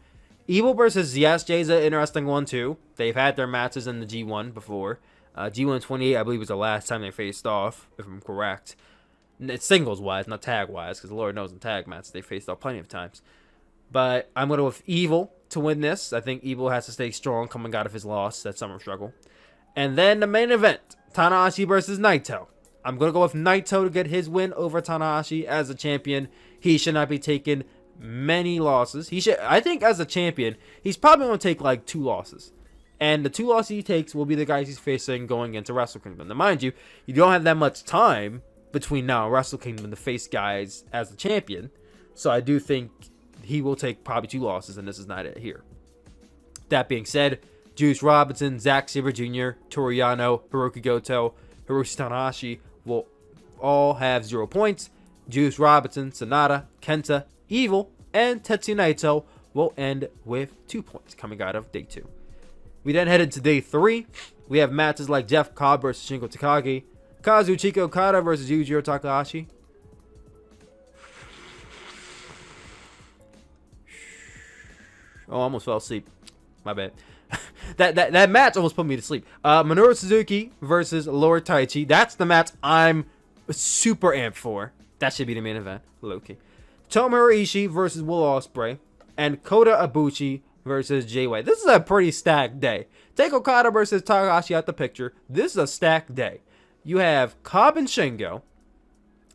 Evil versus ZSJ is an interesting one too. They've had their matches in the G1 before. G1 28, I believe, was the last time they faced off, if I'm correct. It's singles-wise, not tag-wise, because the Lord knows in tag matches they faced off plenty of times. But I'm going to go with Evil to win this. I think Evil has to stay strong coming out of his loss, that Summer Struggle. And then the main event, Tanahashi versus Naito. I'm going to go with Naito to get his win over Tanahashi as a champion. He should not be taking many losses. I think as a champion, he's probably going to take like 2 losses. And the 2 losses he takes will be the guys he's facing going into Wrestle Kingdom. Now, mind you, you don't have that much time between now and Wrestle Kingdom to face guys as the champion. So I do think he will take probably 2 losses, and this is not it here. That being said, Juice Robinson, Zack Sabre Jr., Toriano, Hiroki Goto, Hiroshi Tanahashi will all have 0 points. Juice Robinson, Sonata, Kenta, Evil, and Tetsuya Naito will end with 2 points coming out of day 2. We then head into day 3. We have matches like Jeff Cobb versus Shingle Takake, Kazuchika Okada versus Yujiro Takahashi. Oh, I almost fell asleep. My bad. that match almost put me to sleep. Manure Suzuki versus Lord Taichi. That's the match I'm super amped for. That should be the main event. Low-key. Tomorishi versus Will Ospreay, and Kota Ibushi versus Jay White. This is a pretty stacked day. Take Okada versus Takahashi out the picture. This is a stacked day. You have Cobb and Shingo.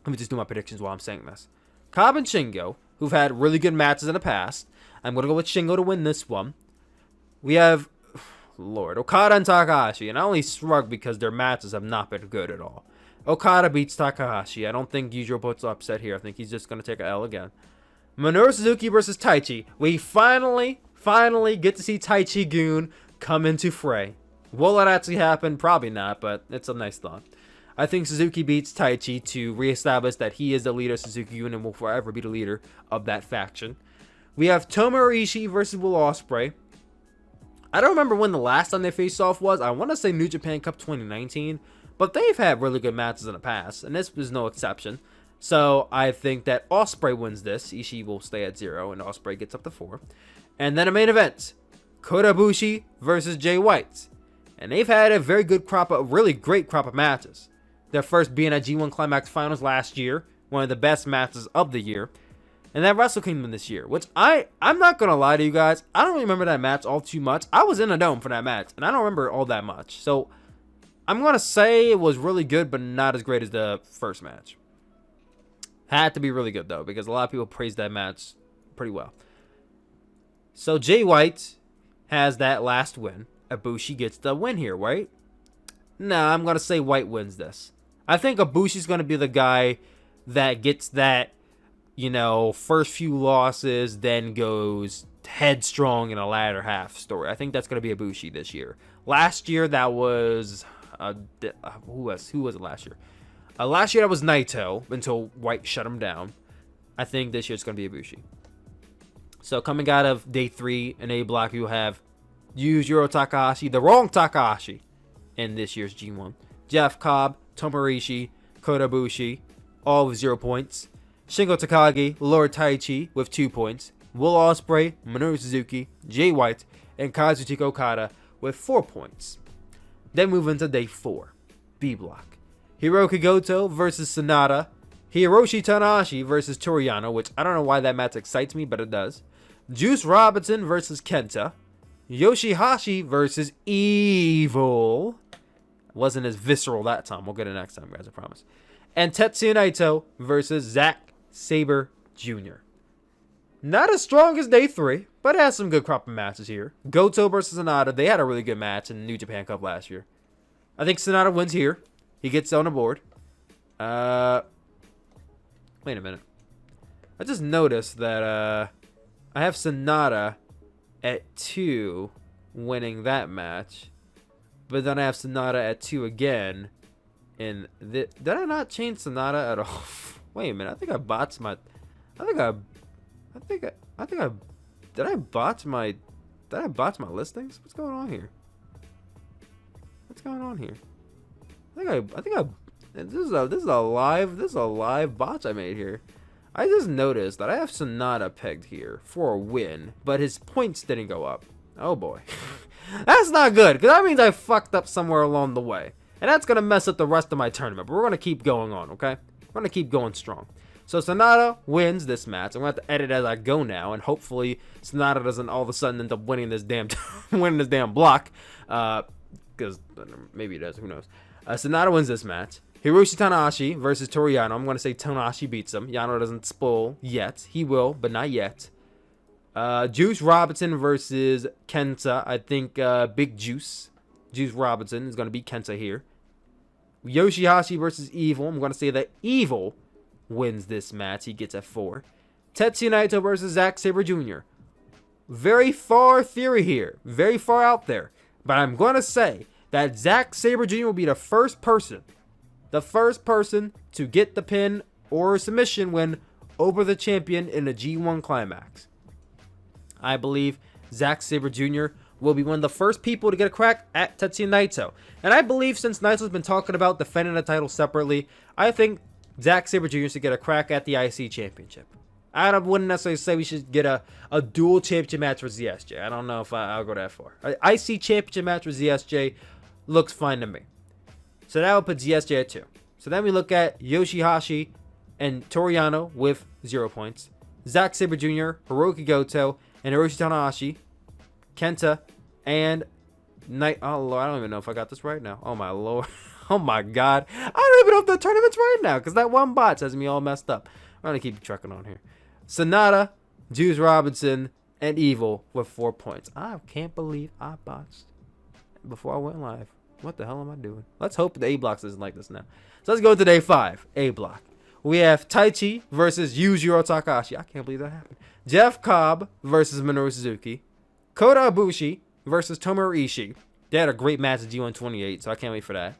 Let me just do my predictions while I'm saying this. Cobb and Shingo, who've had really good matches in the past. I'm going to go with Shingo to win this one. We have, Lord, Okada and Takahashi. And I only shrug because their matches have not been good at all. Okada beats Takahashi. I don't think Yujiro puts upset here. I think he's just going to take an L again. Manure Suzuki versus Taichi. We finally get to see Taichi Goon come into fray. Will it actually happen? Probably not, but it's a nice thought. I think Suzuki beats Taichi to reestablish that he is the leader of Suzuki Goon and will forever be the leader of that faction. We have Tomorishi versus Will Ospreay. I don't remember when the last time they faced off was. I want to say New Japan Cup 2019, but they've had really good matches in the past, and this was no exception. So I think that Ospreay wins this. Ishii will stay at 0, and Ospreay gets up to 4. And then a main event, Kotabushi versus Jay White. And they've had a very good really great crop of matches. Their first being at G1 Climax Finals last year, one of the best matches of the year. And that Wrestle Kingdom this year, which I'm not going to lie to you guys, I don't remember that match all too much. I was in a dome for that match, and I don't remember all that much. So I'm going to say it was really good, but not as great as the first match. Had to be really good, though, because a lot of people praised that match pretty well. So Jay White has that last win. Ibushi gets the win here, right? Nah, I'm going to say White wins this. I think Ibushi's going to be the guy that gets that, you know, first few losses, then goes headstrong in a latter half story. I think that's going to be Ibushi this year. Last year, that was... who was it last year? Last year, that was Naito until White shut him down. I think this year it's going to be Ibushi. So coming out of day 3 in A block, you have Yujiro Takahashi, the wrong Takahashi, in this year's G1. Jeff Cobb, Tomorishi, Kotabushi, all with 0 points. Shingle Takake, Lord Taichi with 2 points. Will Ospreay, Manure Suzuki, Jay White, and Kazuchika Okada with 4 points. Then move into day 4, B block. Hiroki Goto versus Sonata. Hiroshi Tanahashi versus Toriano, which I don't know why that match excites me, but it does. Juice Robinson versus Kenta. Yoshiyashi versus Evil. Wasn't as visceral that time. We'll get it next time, guys, I promise. And Tetsuya Naito versus Zack Sabre Jr. Not as strong as day 3, but it has some good crop of matches here. Goto versus Sonata. They had a really good match in the New Japan Cup last year. I think Sonata wins here. He gets on the board. Wait a minute. I just noticed that I have Sonata at 2 winning that match. But then I have Sonata at 2 again. And did I not change Sonata at all? Wait a minute. I think I botched my... Did I botch my listings? What's going on here? This is a live botch I made here. I just noticed that I have Sonata pegged here for a win, but his points didn't go up. Oh boy. That's not good, because that means I fucked up somewhere along the way. And that's going to mess up the rest of my tournament, but we're going to keep going on, okay? We're going to keep going strong. So Sonata wins this match. I'm going to have to edit as I go now, and hopefully Sonata doesn't all of a sudden end up winning this damn block. Because maybe it does, who knows. Sonata wins this match. Hiroshi Tanahashi versus Toriano. I'm going to say Tanahashi beats him. Yano doesn't spoil yet. He will, but not yet. Juice Robinson versus Kenta. I think Big Juice Robinson is going to beat Kenta here. Yoshiyashi versus Evil. I'm going to say that Evil wins this match. He gets at 4. Tetsuya Naito versus Zack Sabre Jr. Very far theory here. Very far out there. But I'm going to say that Zack Sabre Jr. will be the first person to get the pin or submission win over the champion in the G1 Climax. I believe Zack Sabre Jr. will be one of the first people to get a crack at Tetsuya Naito. And I believe since Naito's been talking about defending the title separately, I think Zack Sabre Jr. should get a crack at the IC Championship. I wouldn't necessarily say we should get a dual championship match for ZSJ. I don't know if I'll go that far. IC Championship match for ZSJ looks fine to me. So that will put ZSJ at 2. So then we look at Yoshihashi and Toriano with 0 points. Zack Sabre Jr., Hiroki Goto, and Hiroshi Tanahashi, Kenta, and Oh, Lord, I don't even know if I got this right now. Oh, my Lord. Oh, my God. I don't even know if the tournament's right now because that one bot has me all messed up. I'm going to keep trucking on here. Sonata, Juice Robinson, and Evil with 4 points. I can't believe I botched before I went live. What the hell am I doing? Let's hope the A blocks isn't like this now. So let's go to day 5, A block. We have Taichi versus Yujiro Takashi. I can't believe that happened. Jeff Cobb versus Manure Suzuki. Kota Ibushi versus Tomorishi. They had a great match at G1 28, so I can't wait for that.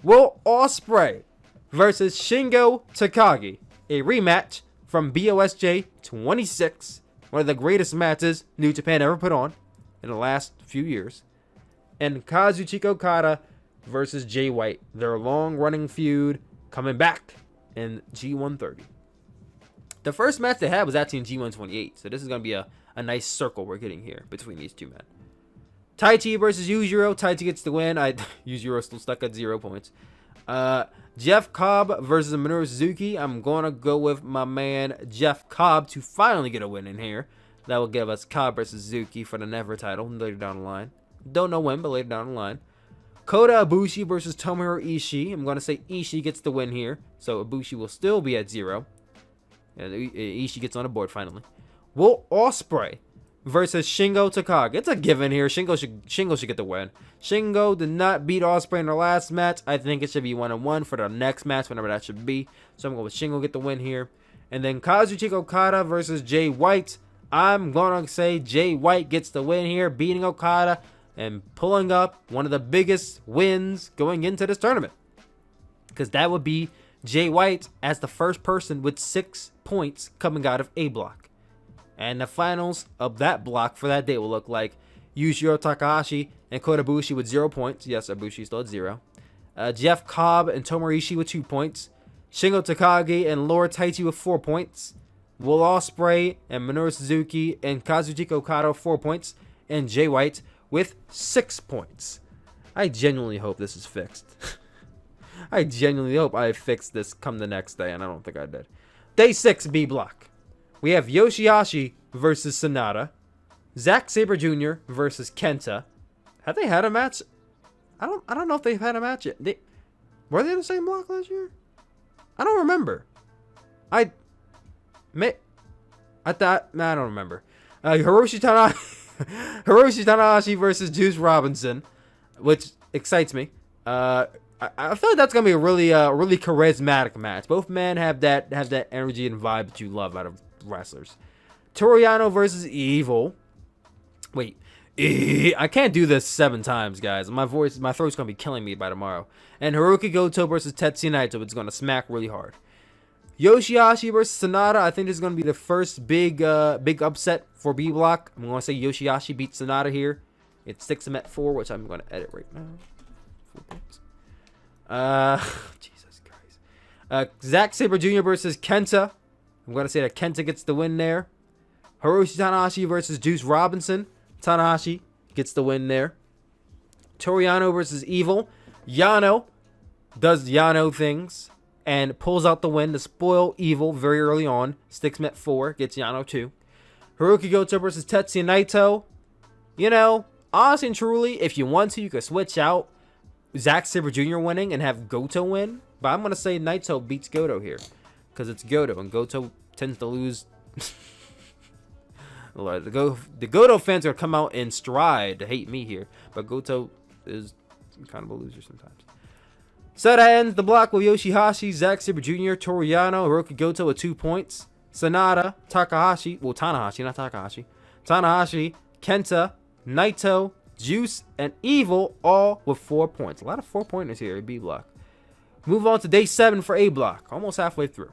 Will Ospreay versus Shingle Takake. A rematch from BOSJ 26. One of the greatest matches New Japan ever put on. in the last few years. And Kazuchika Okada versus Jay White. Their long-running feud coming back in G1 30. The first match they had was actually in G1 28. So this is going to be a nice circle we're getting here between these two men. Taichi versus Yujiro. Taichi gets the win. Yujiro still stuck at 0 points. Jeff Cobb versus Manure Suzuki. I'm going to go with my man Jeff Cobb to finally get a win in here. That will give us Cobb versus Suzuki for the Never title later down the line. Don't know when, but later down the line. Kota Ibushi versus Tomorishi. I'm going to say Ishii gets the win here. So Ibushi will still be at 0. And Ishii gets on the board finally. Will Ospreay versus Shingle Takake. It's a given here. Shingle should get the win. Shingle did not beat Ospreay in their last match. I think it should be 1-1 for the next match, whenever that should be. So I'm going with Shingle get the win here. And then Kazuchika Okada versus Jay White. I'm going to say Jay White gets the win here, beating Okada and pulling up one of the biggest wins going into this tournament. Because that would be Jay White as the first person with 6 points coming out of A block. And the finals of that block for that day will look like Yujiro Takahashi and Kotabushi with 0 points. Yes, Ibushi still at 0. Jeff Cobb and Tomorishi with 2 points. Shingle Takage and Lord Taichi with 4 points. Will Ospreay and Manure Suzuki and Kazuchika Okada 4 points. And Jay White with 6 points. I genuinely hope this is fixed. I genuinely hope I fixed this come the next day, and I don't think I did. Day 6 B block. We have Yoshiyashi versus Sonata. Zack Sabre Jr. versus Kenta. Have they had a match? I don't know if they've had a match yet. Were they in the same block last year? I don't remember. I don't remember. Hiroshi Tanahashi versus Juice Robinson, which excites me. I feel like that's gonna be a really charismatic match. Both men have that energy and vibe that you love out of wrestlers. Toriano versus Evil. Wait, I can't do this 7 times, guys. My throat's gonna be killing me by tomorrow. And Hiroki Goto versus Tetsuya Naito. It's gonna smack really hard. Yoshiyashi versus Sonata. I think this is gonna be the first big upset for B block. I'm gonna say Yoshiyashi beats Sonata here. It sticks him at 4, which I'm gonna edit right now. 4 points. Jesus Christ. Zack Sabre Jr. versus Kenta. I'm going to say that Kenta gets the win there. Hiroshi Tanahashi versus Juice Robinson. Tanahashi gets the win there. Toriano versus Evil. Yano does Yano things and pulls out the win to spoil Evil very early on. Sticks him at 4. Gets Yano 2. Hiroki Goto versus Tetsuya Naito. You know, honestly and truly, if you want to, you could switch out Zack Sabre Jr. winning and have Goto win. But I'm going to say Naito beats Goto here. Because it's Goto, and Goto tends to lose. The Goto fans are going to come out in stride to hate me here. But Goto is kind of a loser sometimes. So that ends the block with Yoshihashi, Zack Sabre Jr., Toriano, Hiroki Goto with 2 points. Sonata, Tanahashi, not Takahashi. Tanahashi, Kenta, Naito, Juice, and Evil all with 4 points. A lot of 4-pointers here in B block. Move on to day 7 for A block. Almost halfway through.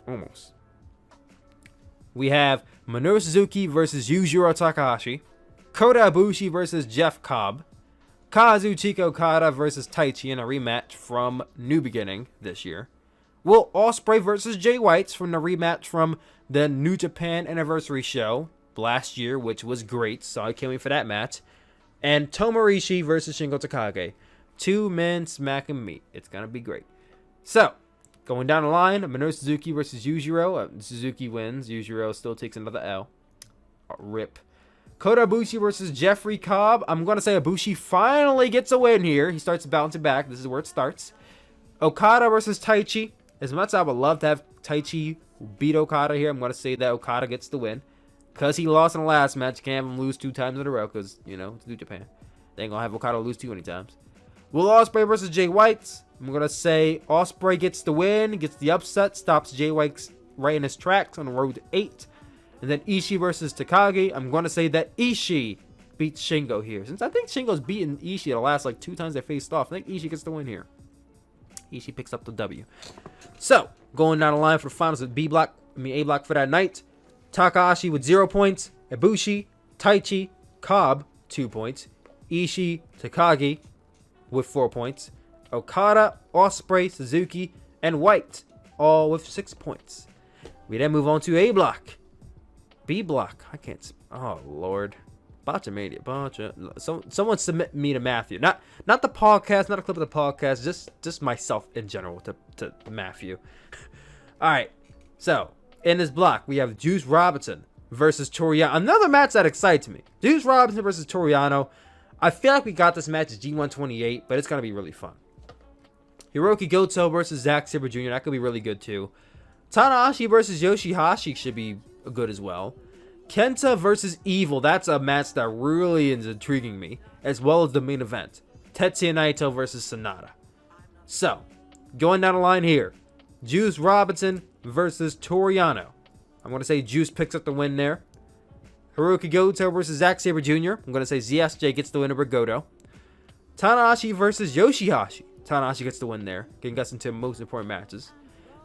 Almost. We have Manure Suzuki versus Yujiro Takahashi. Kota Ibushi versus Jeff Cobb. Kazuchika Okada versus Taichi in a rematch from New Beginning this year. Will Ospreay versus Jay White from the rematch from the New Japan Anniversary show last year, which was great, so I can't wait for that match. And Tomorishi versus Shingle Takake. 2 men smacking meat. It's going to be great. So, going down the line, Manure Suzuki versus Yujiro. Suzuki wins. Yujiro still takes another L. Rip. Kotabushi versus Jeffrey Cobb. I'm going to say Ibushi finally gets a win here. He starts bouncing back. This is where it starts. Okada versus Taichi. As much as I would love to have Taichi beat Okada here, I'm going to say that Okada gets the win. Because he lost in the last match, you can't have him lose 2 times in a row. Because, you know, it's New Japan. They ain't going to have Okada lose too many times. Will Ospreay versus Jay White. I'm going to say Ospreay gets the win, gets the upset, stops Jay White right in his tracks on the road to 8. And then Ishii versus Takagi. I'm going to say that Ishii beats Shingo here. Since I think Shingo's beaten Ishii the last 2 times they faced off, I think Ishii gets the win here. Ishii picks up the W. So, going down the line for the finals of A block for that night. Takahashi with 0 points. Ibushi, Taichi, Cobb, 2 points. Ishii, Takagi with 4 points. Okada, Osprey, Suzuki, and White, all with 6 points. We then move on to A block. B block. I can't. Oh, Lord. Botchamania. Someone submit me to Matthew. Not the podcast, not a clip of the podcast, just myself in general to Matthew. Alright. So, in this block, we have Juice Robinson versus Toriano. Another match that excites me. Juice Robinson versus Toriano. I feel like we got this match at G1 28, but it's going to be really fun. Hiroki Goto versus Zack Sabre Jr. That could be really good too. Tanahashi versus Yoshiyashi should be good as well. Kenta versus Evil. That's a match that really is intriguing me, as well as the main event. Tetsuya Naito versus Sonata. So, going down the line here. Juice Robinson versus Toriano. I'm going to say Juice picks up the win there. Hiroki Goto versus Zack Sabre Jr. I'm going to say ZSJ gets the win over Goto. Tanahashi versus Yoshiyashi. Tanahashi gets the win there, getting us into most important matches.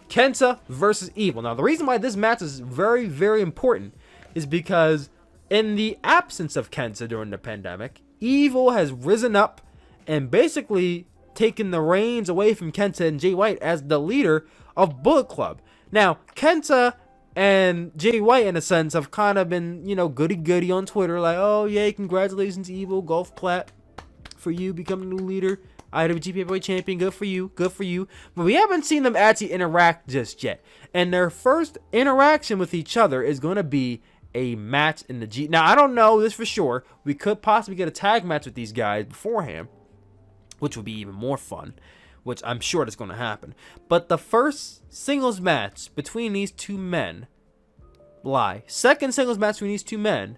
Kenta versus Evil. Now, the reason why this match is very, very important is because in the absence of Kenta during the pandemic, Evil has risen up and basically taken the reins away from Kenta and Jay White as the leader of Bullet Club. Now, Kenta and Jay White, in a sense, have kind of been, goody-goody on Twitter, like, oh, yay, congratulations, Evil, golf clap for you becoming the new leader. IWGP Heavyweight Champion, good for you, good for you. But we haven't seen them actually interact just yet. And their first interaction with each other is going to be a match in the G. Now, I don't know this for sure. We could possibly get a tag match with these guys beforehand, which would be even more fun, which I'm sure that's going to happen. But the first singles match between these two men, second singles match between these two men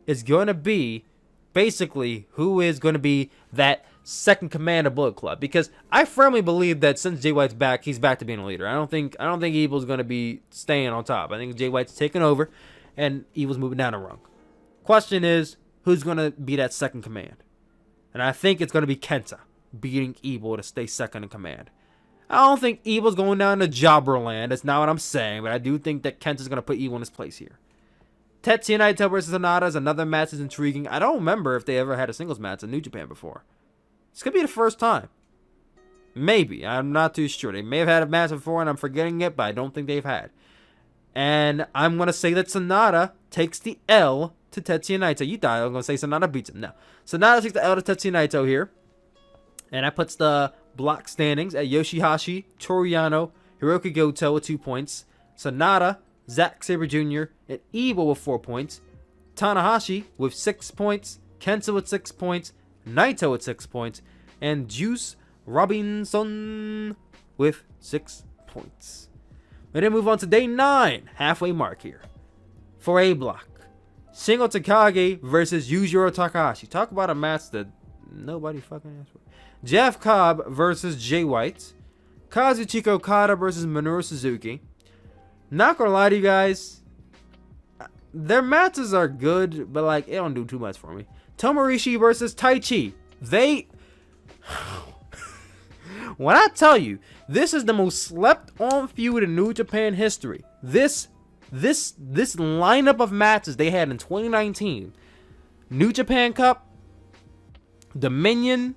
is going to be basically who is going to be that second command of Bullet Club, because I firmly believe that since Jay White's back, he's back to being a leader. I don't think Evil's going to be staying on top. I think Jay White's taking over and Evil's moving down the rung. Question is, who's going to be that second command? And I think it's going to be Kenta beating Evil to stay second in command. I don't think Evil's going down to Jobber Land. That's not what I'm saying, but I do think that Kenta's going to put Evil in his place here. Tetsuya Naito versus Sonata is another match that's intriguing. I don't remember if they ever had a singles match in New Japan before. This could be the first time. Maybe. I'm not too sure. They may have had a match before and I'm forgetting it, but I don't think they've had. And I'm going to say that Sonata takes the L to Tetsuya Naito. You thought I was going to say Sonata beats him. No. Sonata takes the L to Tetsuya Naito here. And that puts the block standings at Yoshihashi, Toriano, Hiroki Goto with 2 points. Sonata, Zack Sabre Jr., and Evil with 4 points. Tanahashi with 6 points. Kenta with 6 points. Naito with 6 points, and Juice Robinson with 6 points. We then move on to day 9, halfway mark here. For A block, Shingle Takake versus Yujiro Takahashi. Talk about a match that nobody fucking asked for. Jeff Cobb versus Jay White. Kazuchika Okada versus Manure Suzuki. Not gonna lie to you guys, their matches are good, but like it don't do too much for me. Tomorishi versus Taichi. When I tell you, this is the most slept on feud in New Japan history. This lineup of matches they had in 2019. New Japan Cup, Dominion,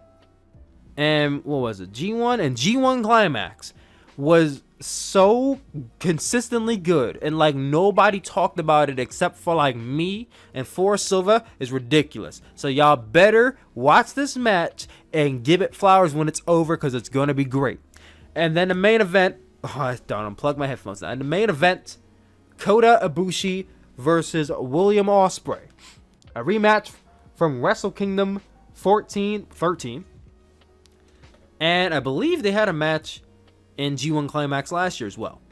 and what was it? G1 and G1 Climax was so consistently good, and like nobody talked about it except for like me and Forrest Silva is ridiculous. So y'all better watch this match and give it flowers when it's over, because it's gonna be great. And then the main event, I don't unplug my headphones now. And the main event, Kota Ibushi versus William Ospreay, a rematch from Wrestle Kingdom 13, and I believe they had a match in G1 Climax last year as well.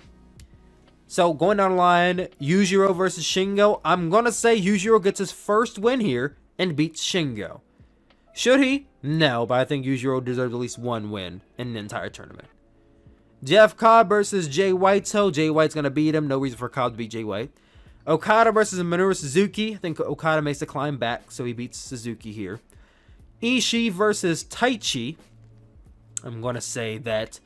So going down the line, Yujiro versus Shingo. I'm going to say Yujiro gets his first win here and beats Shingo. Should he? No, but I think Yujiro deserves at least one win in the entire tournament. Jeff Cobb versus Jay Whitetail. Jay White's going to beat him. No reason for Cobb to beat Jay White. Okada versus Manure Suzuki. I think Okada makes the climb back, so he beats Suzuki here. Ishii versus Taichi. I'm going to say that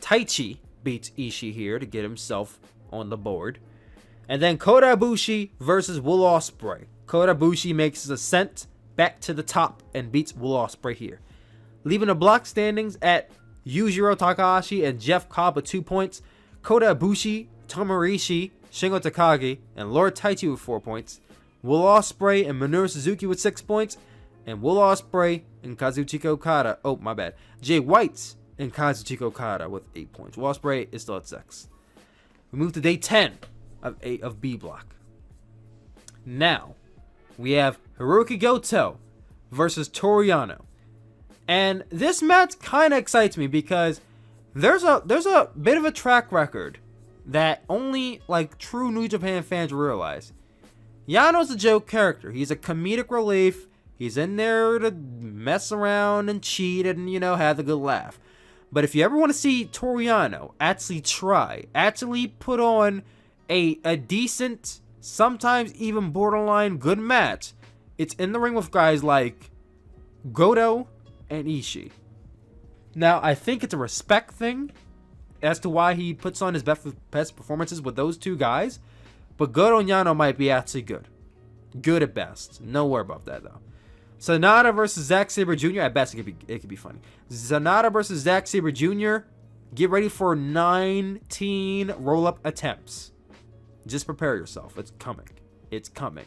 Taichi beats Ishii here to get himself on the board. And then Kotabushi versus Will Ospreay. Kotabushi makes his ascent back to the top and beats Will Ospreay here, leaving the block standings at Yujiro Takahashi and Jeff Cobb with 2 points, Kota Ibushi, Tomorishi, Shingle Takake, and Lord Taichi with 4 points, Will Ospreay and Manure Suzuki with 6 points, and Will Ospreay and Kazuchika Okada, Jay White and Kazuchika Okada with 8 points. Will Ospreay is still at 6. We move to day 10 of B block. Now, we have Hiroki Goto versus Toriano. And this match kind of excites me because there's a bit of a track record that only like true New Japan fans realize. Yano's a joke character. He's a comedic relief. He's in there to mess around and cheat and, have a good laugh. But if you ever want to see Toriano actually put on a decent, sometimes even borderline good match, it's in the ring with guys like Goto and Ishii. Now, I think it's a respect thing as to why he puts on his best performances with those two guys. But Goto and Yano might be actually good. Good at best. No worry about that, though. Sonata versus Zack Sabre Jr. At best, it could be funny. Sonata versus Zack Sabre Jr. Get ready for 19 roll-up attempts. Just prepare yourself. It's coming. It's coming.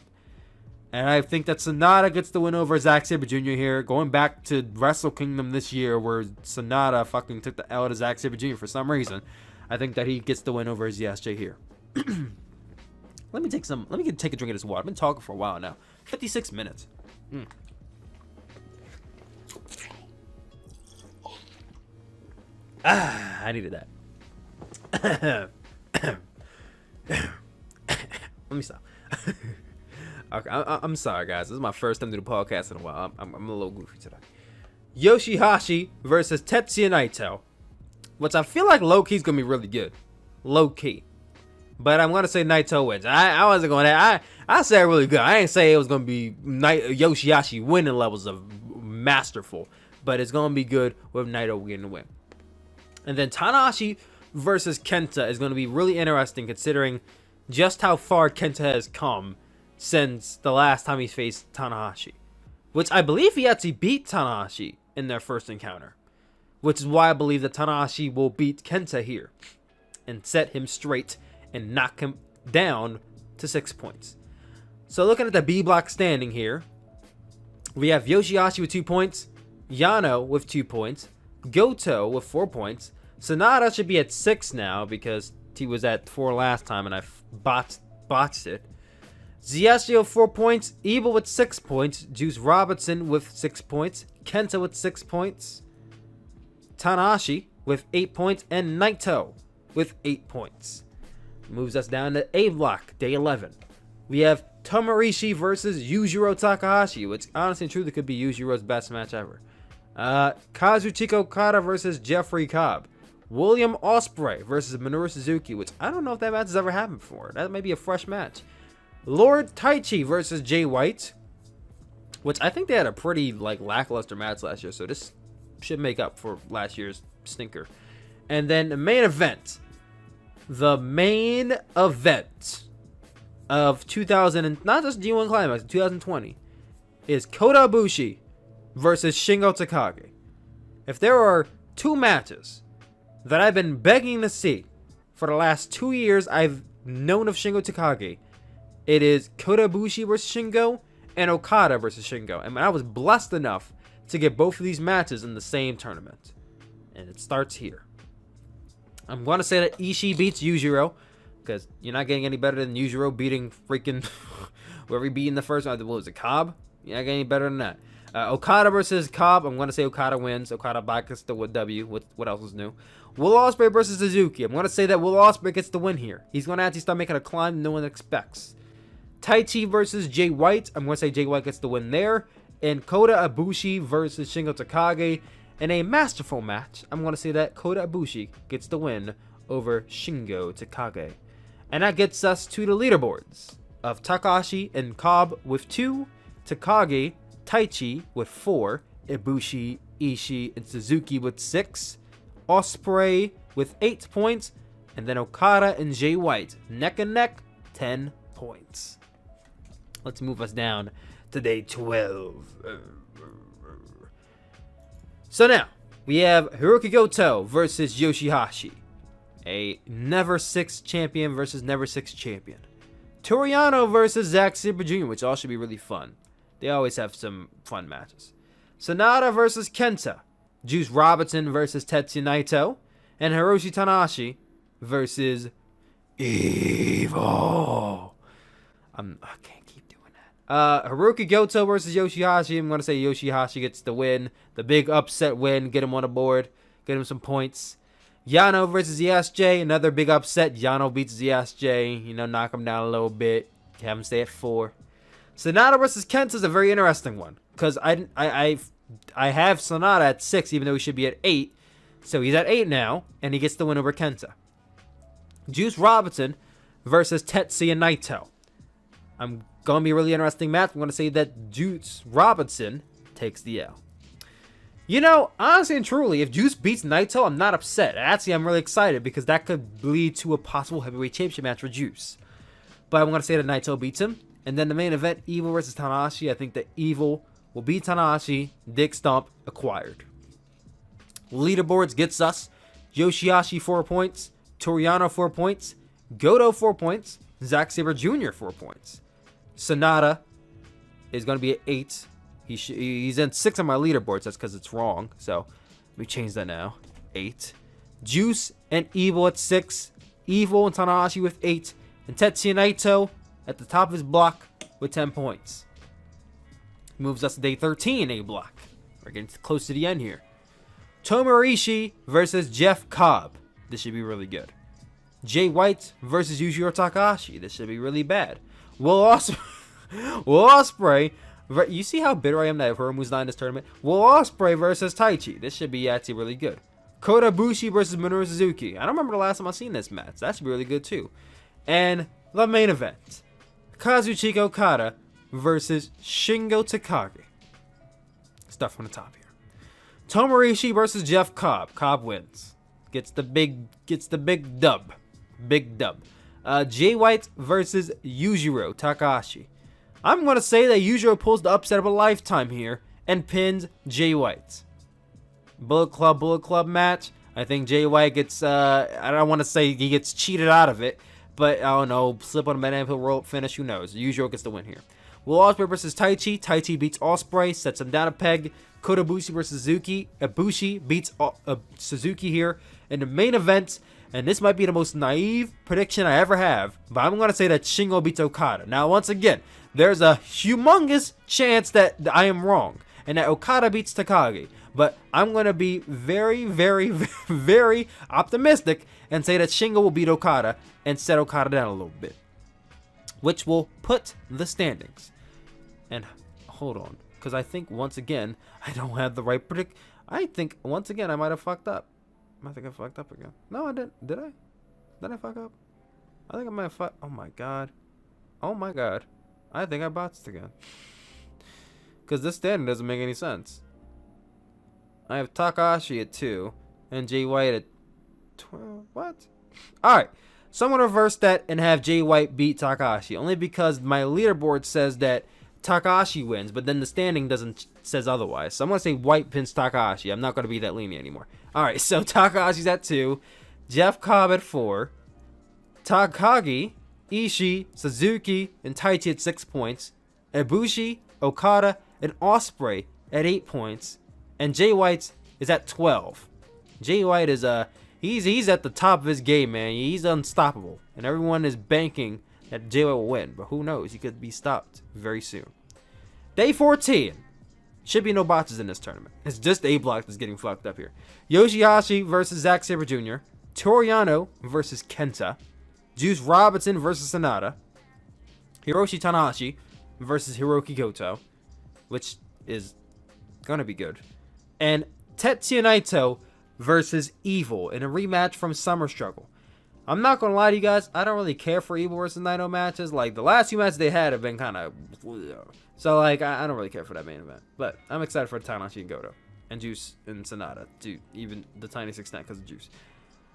And I think that Sonata gets the win over Zack Sabre Jr. here. Going back to Wrestle Kingdom this year where Sonata fucking took the L to Zack Sabre Jr. for some reason. I think that he gets the win over ZSJ here. Let me take a drink of this water. I've been talking for a while now. 56 minutes. I needed that. Let me stop. Okay, I'm sorry, guys. This is my first time doing the podcast in a while. I'm a little goofy today. Yoshiyashi versus Tetsuya Naito, which I feel like low-key is going to be really good. Low-key. But I'm going to say Naito wins. I wasn't going to... I said really good. I ain't say it was going to be Yoshiyashi winning levels of masterful. But it's going to be good with Naito getting the win. And then Tanahashi versus Kenta is going to be really interesting considering just how far Kenta has come since the last time he faced Tanahashi. Which I believe he actually beat Tanahashi in their first encounter. Which is why I believe that Tanahashi will beat Kenta here. And set him straight and knock him down to 6 points. So looking at the B block standing here, we have Yoshiyashi with 2 points, Yano with 2 points, Goto with 4 points. Sonata should be at 6 now because he was at 4 last time and I botched it. ZSJ with 4 points, Evil with 6 points, Juice Robinson with 6 points, Kenta with 6 points, Tanahashi with 8 points, and Naito with 8 points. Moves us down to A block, day 11. We have Tomorishi versus Yujiro Takahashi, which honestly and truly could be Yujiro's best match ever. Kazuchika Okada versus Jeffrey Cobb. William Ospreay versus Manure Suzuki, which I don't know if that match has ever happened before. That may be a fresh match. Lord Taichi versus Jay White, which I think they had a pretty lackluster match last year, so this should make up for last year's stinker. And then the main event. The main event of 2000, and not just G1 Climax, 2020, is Kota Ibushi versus Shingle Takake. If there are 2 matches that I've been begging to see for the last 2 years I've known of Shingle Takake, it is Kota Ibushi versus Shingo and Okada versus Shingo. And I was blessed enough to get both of these matches in the same tournament. And it starts here. I'm going to say that Ishii beats Yujiro, because you're not getting any better than Yujiro beating freaking whoever he beat in the first round. What was it, Cobb? You're not getting any better than that. Okada versus Cobb. I'm going to say Okada wins. Okada gets the W. What else is new? Will Ospreay versus Suzuki. I'm going to say that Will Ospreay gets the win here. He's going to actually start making a climb no one expects. Taichi versus Jay White. I'm going to say Jay White gets the win there. And Kota Ibushi versus Shingo Takage. In a masterful match, I'm going to say that Kota Ibushi gets the win over Shingo Takage. And that gets us to the leaderboards of Takahashi and Cobb with 2, Takage, Taichi with 4, Ibushi, Ishii, and Suzuki with 6, Ospreay with 8 points, and then Okada and Jay White neck and neck, 10 points. Let's move us down to day 12. So now, we have Hiroki Goto versus Yoshiyashi. A never 6 champion versus never 6 champion. Toriano versus Zack Sabre Jr., which all should be really fun. They always have some fun matches. Sonata versus Kenta. Juice Robinson versus Tetsuya Naito. And Hiroshi Tanahashi versus Evil. I can't keep doing that. Hiroki Goto versus Yoshihashi. I'm going to say Yoshihashi gets the win. The big upset win. Get him on the board. Get him some points. Yano versus ESJ. Another big upset. Yano beats ESJ. You know, knock him down a little bit. Have him stay at 4. Sonata versus Kenta is a very interesting one. Because I have Sonata at 6, even though he should be at 8. So he's at 8 now. And he gets the win over Kenta. Juice Robinson versus Tetsuya Naito. I'm going to be a really interesting match. I'm going to say that Juice Robinson takes the L. You know, honestly and truly, if Juice beats Naito, I'm not upset. Actually, I'm really excited because that could lead to a possible heavyweight championship match for Juice. But I'm going to say that Naito beats him. And then the main event, Evil versus Tanahashi. I think that Evil will beat Tanahashi. Dick Stomp acquired. Leaderboards gets us Yoshiyashi 4 points. Toriano 4 points. Goto 4 points. Zack Sabre Jr. 4 points. Sonata is going to be at 8. He's in 6 on my leaderboards. That's because it's wrong. So let me change that now. 8. Juice and Evil at 6. Evil and Tanahashi with 8. And Tetsuya Naito at the top of his block with 10 points. Moves us to day 13 A block. We're getting close to the end here. Tomorishi versus Jeff Cobb. This should be really good. Jay White versus Yujiro Takahashi. This should be really bad. Will Ospreay. You see how bitter I am that Hiromu's not in this tournament? Will Ospreay versus Taichi. This should be actually really good. Kotabushi versus Manure Suzuki. I don't remember the last time I've seen this match. That should be really good too. And the main event. Kazuchika Okada versus Shingle Takake. Stuff from the top here. Tomorishi versus Jeff Cobb. Cobb wins. Gets the big dub. Big dub. Jay White versus Yujiro Takahashi. I'm going to say that Yujiro pulls the upset of a lifetime here and pins Jay White. Bullet Club match. I think Jay White gets, I don't want to say he gets cheated out of it, but I don't know, slip on a banana peel roll finish, who knows. Yujiro gets the win here. Will Ospreay versus Taichi. Taichi beats Ospreay, sets him down a peg. Kotabushi versus Suzuki. Ibushi beats Suzuki here in the main event. And this might be the most naive prediction I ever have, but I'm going to say that Shingo beats Okada. Now, once again, there's a humongous chance that I am wrong and that Okada beats Takagi. But I'm going to be very, very, very optimistic and say that Shingo will beat Okada and set Okada down a little bit, which will put the standings. And hold on, because I think once again, I don't have the right predict. I think once again, I might have fucked up. I think I fucked up again. No, I didn't. Did I? Did I fuck up? I think I might have fucked. Oh my god. Oh my god. I think I botched again. Because this standing doesn't make any sense. I have Takahashi at 2 and Jay White at 12. What? Alright. So I'm going to reverse that and have Jay White beat Takahashi. Only because my leaderboard says that Takahashi wins, but then the standing says otherwise. So I'm going to say White pins Takahashi. I'm not going to be that lenient anymore. Alright, so Takahashi's at 2. Jeff Cobb at 4. Takagi, Ishii, Suzuki, and Taichi at 6 points. Ibushi, Okada, and Ospreay at 8 points. And Jay White is at 12. Jay White is he's at the top of his game, man. He's unstoppable. And everyone is banking that Jay White will win. But who knows? He could be stopped very soon. Day 14. Should be no botches in this tournament. It's just A block that's getting fucked up here. Yoshiyashi versus Zack Sabre Jr. Toriano versus Kenta. Juice Robinson versus Sonata. Hiroshi Tanahashi versus Hiroki Goto, which is gonna be good. And Tetsuya Naito versus Evil in a rematch from Summer Struggle. I'm not gonna lie to you guys, I don't really care for Evil versus Naito matches. Like, the last few matches they had have been kind of... So, like, I don't really care for that main event. But I'm excited for Tanashi and Goto. And Juice and Sonata, to even the tiniest extent because of Juice.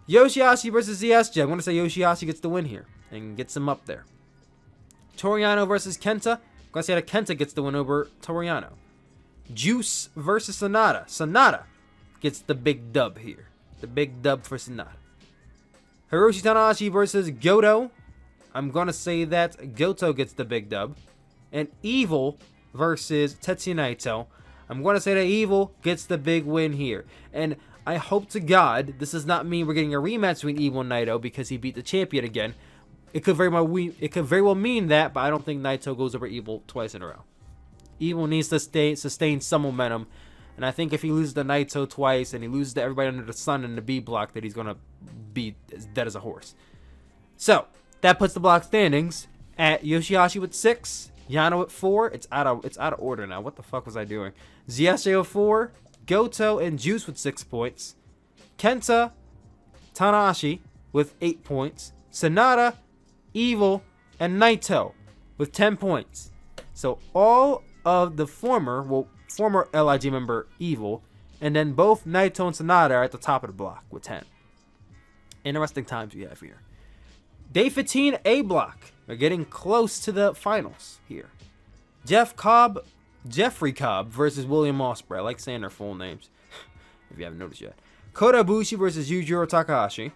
Yoshiyashi versus ZSJ. I'm going to say Yoshiyashi gets the win here and gets him up there. Toriano versus Kenta. going to say that Kenta gets the win over Toriano. Juice versus Sonata. Sonata gets the big dub here. The big dub for Sonata. Hiroshi Tanahashi versus Goto. I'm going to say that Goto gets the big dub. And Evil versus Tetsuya Naito. I'm going to say that Evil gets the big win here. And I hope to God this does not mean we're getting a rematch between Evil and Naito because he beat the champion again. It could very well mean that, but I don't think Naito goes over Evil twice in a row. Evil needs to sustain some momentum. And I think if he loses to Naito twice and he loses to everybody under the sun in the B block, that he's going to be as dead as a horse. So, that puts the block standings at Yoshiyashi with 6, Yano at 4. It's out of order now. What the fuck was I doing? Ziyase with 4, Goto and Juice with 6 points. Kenta, Tanahashi with 8 points. Sonata, Evil, and Naito with 10 points. So, all of the former LIG member Evil, and then both Naito and Sonata are at the top of the block with 10. Interesting times we have here. Day 15 A block. We're getting close to the finals here. Jeffrey Cobb versus William Ospreay. I like saying their full names, if you haven't noticed yet. Kotabushi versus Yujiro Takahashi.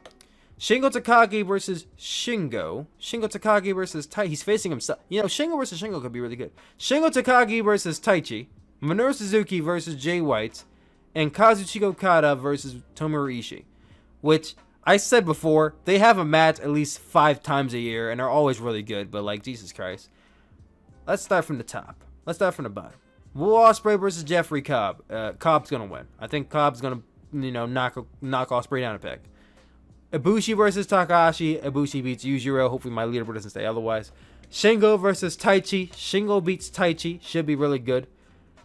Shingle Takake versus Shingo. Shingle Takake versus Tai. He's facing himself. You know, Shingo versus Shingo could be really good. Shingle Takake versus Taichi. Manure Suzuki versus Jay White, and Kazuchika Okada versus Tomorishi, which I said before, they have a match at least 5 times a year, and they're always really good, but like, Jesus Christ. Let's start from the top. Let's start from the bottom. Will Ospreay versus Jeffrey Cobb. Cobb's going to win. I think Cobb's going to, knock Ospreay down a peg. Ibushi versus Takahashi. Ibushi beats Yujiro. Hopefully my leaderboard doesn't say otherwise. Shingo versus Taichi. Shingo beats Taichi. Should be really good.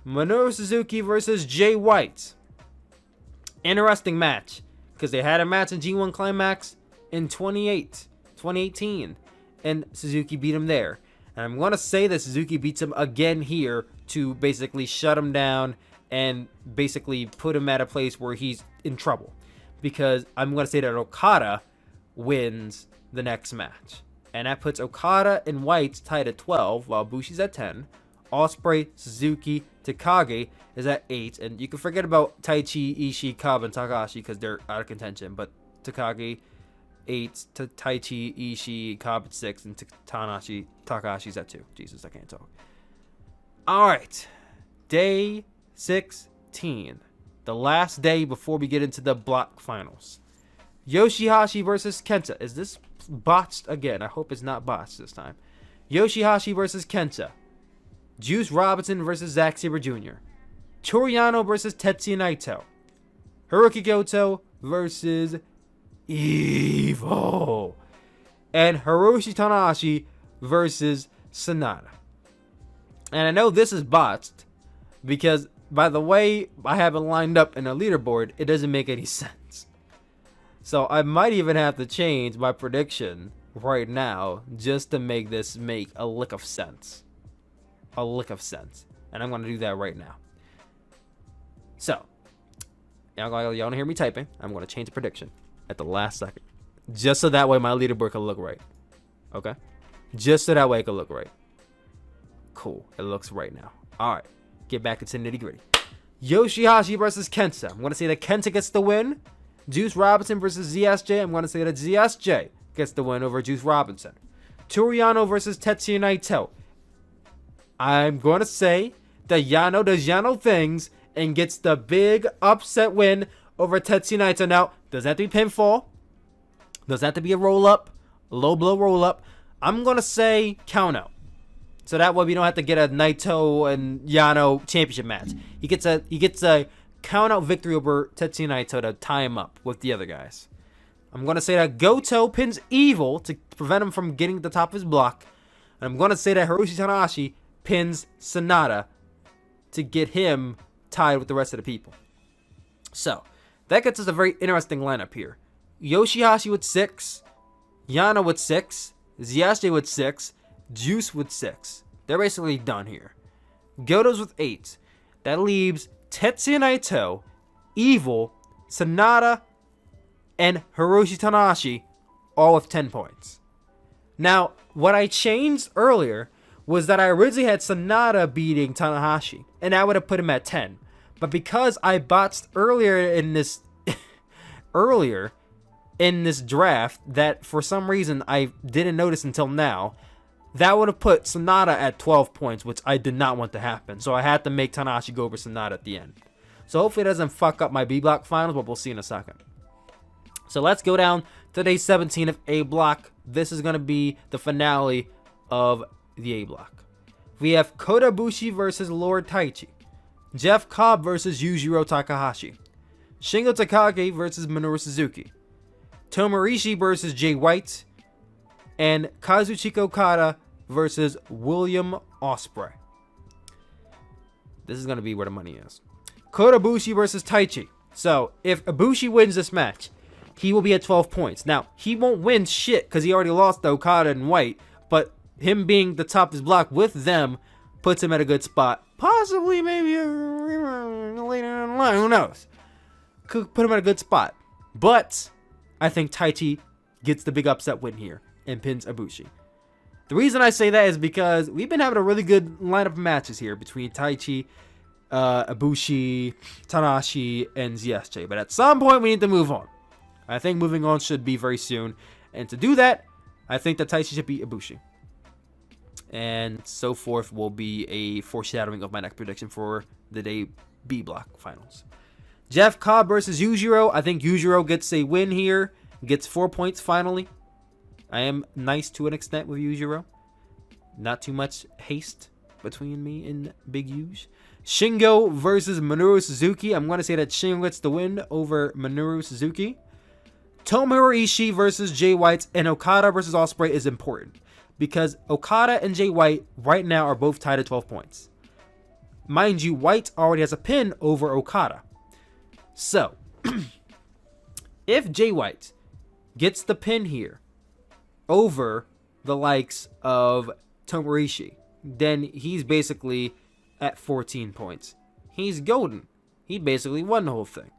Manure Suzuki versus Jay White. Interesting match, because they had a match in G1 Climax in 2018, and Suzuki beat him there. And I'm going to say that Suzuki beats him again here to basically shut him down and basically put him at a place where he's in trouble. Because I'm going to say that Okada wins the next match. And that puts Okada and White tied at 12, while Bushi's at 10. Ospreay, Suzuki, Takage is at 8, and you can forget about Taichi, Ishii, Cobb, and Takahashi because they're out of contention. But Takage 8, to Taichi, Ishii, Cobb at 6, and Takahashi's at 2. Jesus, I can't talk. All right, day 16, the last day before we get into the block finals. Yoshihashi versus Kenta. Is this botched again? I hope it's not botched this time. Yoshihashi versus Kenta. Juice Robinson versus Zack Sabre Jr. Toriano versus Tetsuya Naito. Hiroki Goto versus Evil. And Hiroshi Tanahashi versus Sonata. And I know this is botched because by the way I have it lined up in a leaderboard, it doesn't make any sense. So I might even have to change my prediction right now just to make this make a lick of sense. A lick of sense. And I'm going to do that right now. So, y'all want to hear me typing? I'm going to change the prediction at the last second. Just so that way my leaderboard can look right. Okay? Just so that way it can look right. Cool. It looks right now. Alright. Get back into nitty gritty. Yoshihashi versus Kenta. I'm going to say that Kenta gets the win. Juice Robinson versus ZSJ. I'm going to say that ZSJ gets the win over Juice Robinson. Toriano versus Tetsuya Naito. I'm going to say that Yano does Yano things and gets the big upset win over Tetsuya Naito. Now, doesn't have to be pinfall. Doesn't have to be a roll-up. A low blow roll-up. I'm going to say count out. So that way we don't have to get a Naito and Yano championship match. He gets a count out victory over Tetsuya Naito to tie him up with the other guys. I'm going to say that Goto pins Evil to prevent him from getting to the top of his block. And I'm going to say that Hiroshi Tanahashi pins Sonata to get him tied with the rest of the people. So, that gets us a very interesting lineup here. Yoshihashi with 6, Yano with 6, Ziyase with 6, Juice with 6. They're basically done here. Goto's with 8. That leaves Tetsuya Naito, Evil, Sonata, and Hiroshi Tanahashi all with 10 points. Now, what I changed earlier was that I originally had Sonata beating Tanahashi, and I would have put him at 10. But because I botched earlier in this draft that for some reason I didn't notice until now, that would have put Sonata at 12 points, which I did not want to happen. So I had to make Tanahashi go over Sonata at the end. So hopefully it doesn't fuck up my B block finals, but we'll see in a second. So let's go down to day 17 of A block. This is going to be the finale of the A block. We have Kotabushi versus Lord Taichi. Jeff Cobb versus Yujiro Takahashi. Shingle Takake versus Manure Suzuki. Tomorishi versus Jay White. And Kazuchika Okada versus William Ospreay. This is going to be where the money is. Kotabushi versus Taichi. So, if Ibushi wins this match, he will be at 12 points. Now, he won't win shit because he already lost to Okada and White. But him being the top of his block with them puts him at a good spot. Possibly, maybe later in the line. Who knows? Could put him at a good spot. But I think Taichi gets the big upset win here and pins Ibushi. The reason I say that is because we've been having a really good lineup of matches here between Taichi, Ibushi, Tanashi, and ZSJ. But at some point, we need to move on. I think moving on should be very soon. And to do that, I think that Taichi should beat Ibushi. And so forth will be a foreshadowing of my next prediction for the day B block finals. Jeff Cobb versus Yujiro. I think Yujiro gets a win here. Gets 4 points finally. I am nice to an extent with Yujiro. Not too much haste between me and Big Yuj. Shingo versus Manure Suzuki. I'm going to say that Shingo gets the win over Manure Suzuki. Tomorishi versus Jay White. And Okada versus Ospreay is important. Because Okada and Jay White right now are both tied at 12 points. Mind you, White already has a pin over Okada. So, if Jay White gets the pin here over the likes of Tomorishi, then he's basically at 14 points. He's golden. He basically won the whole thing.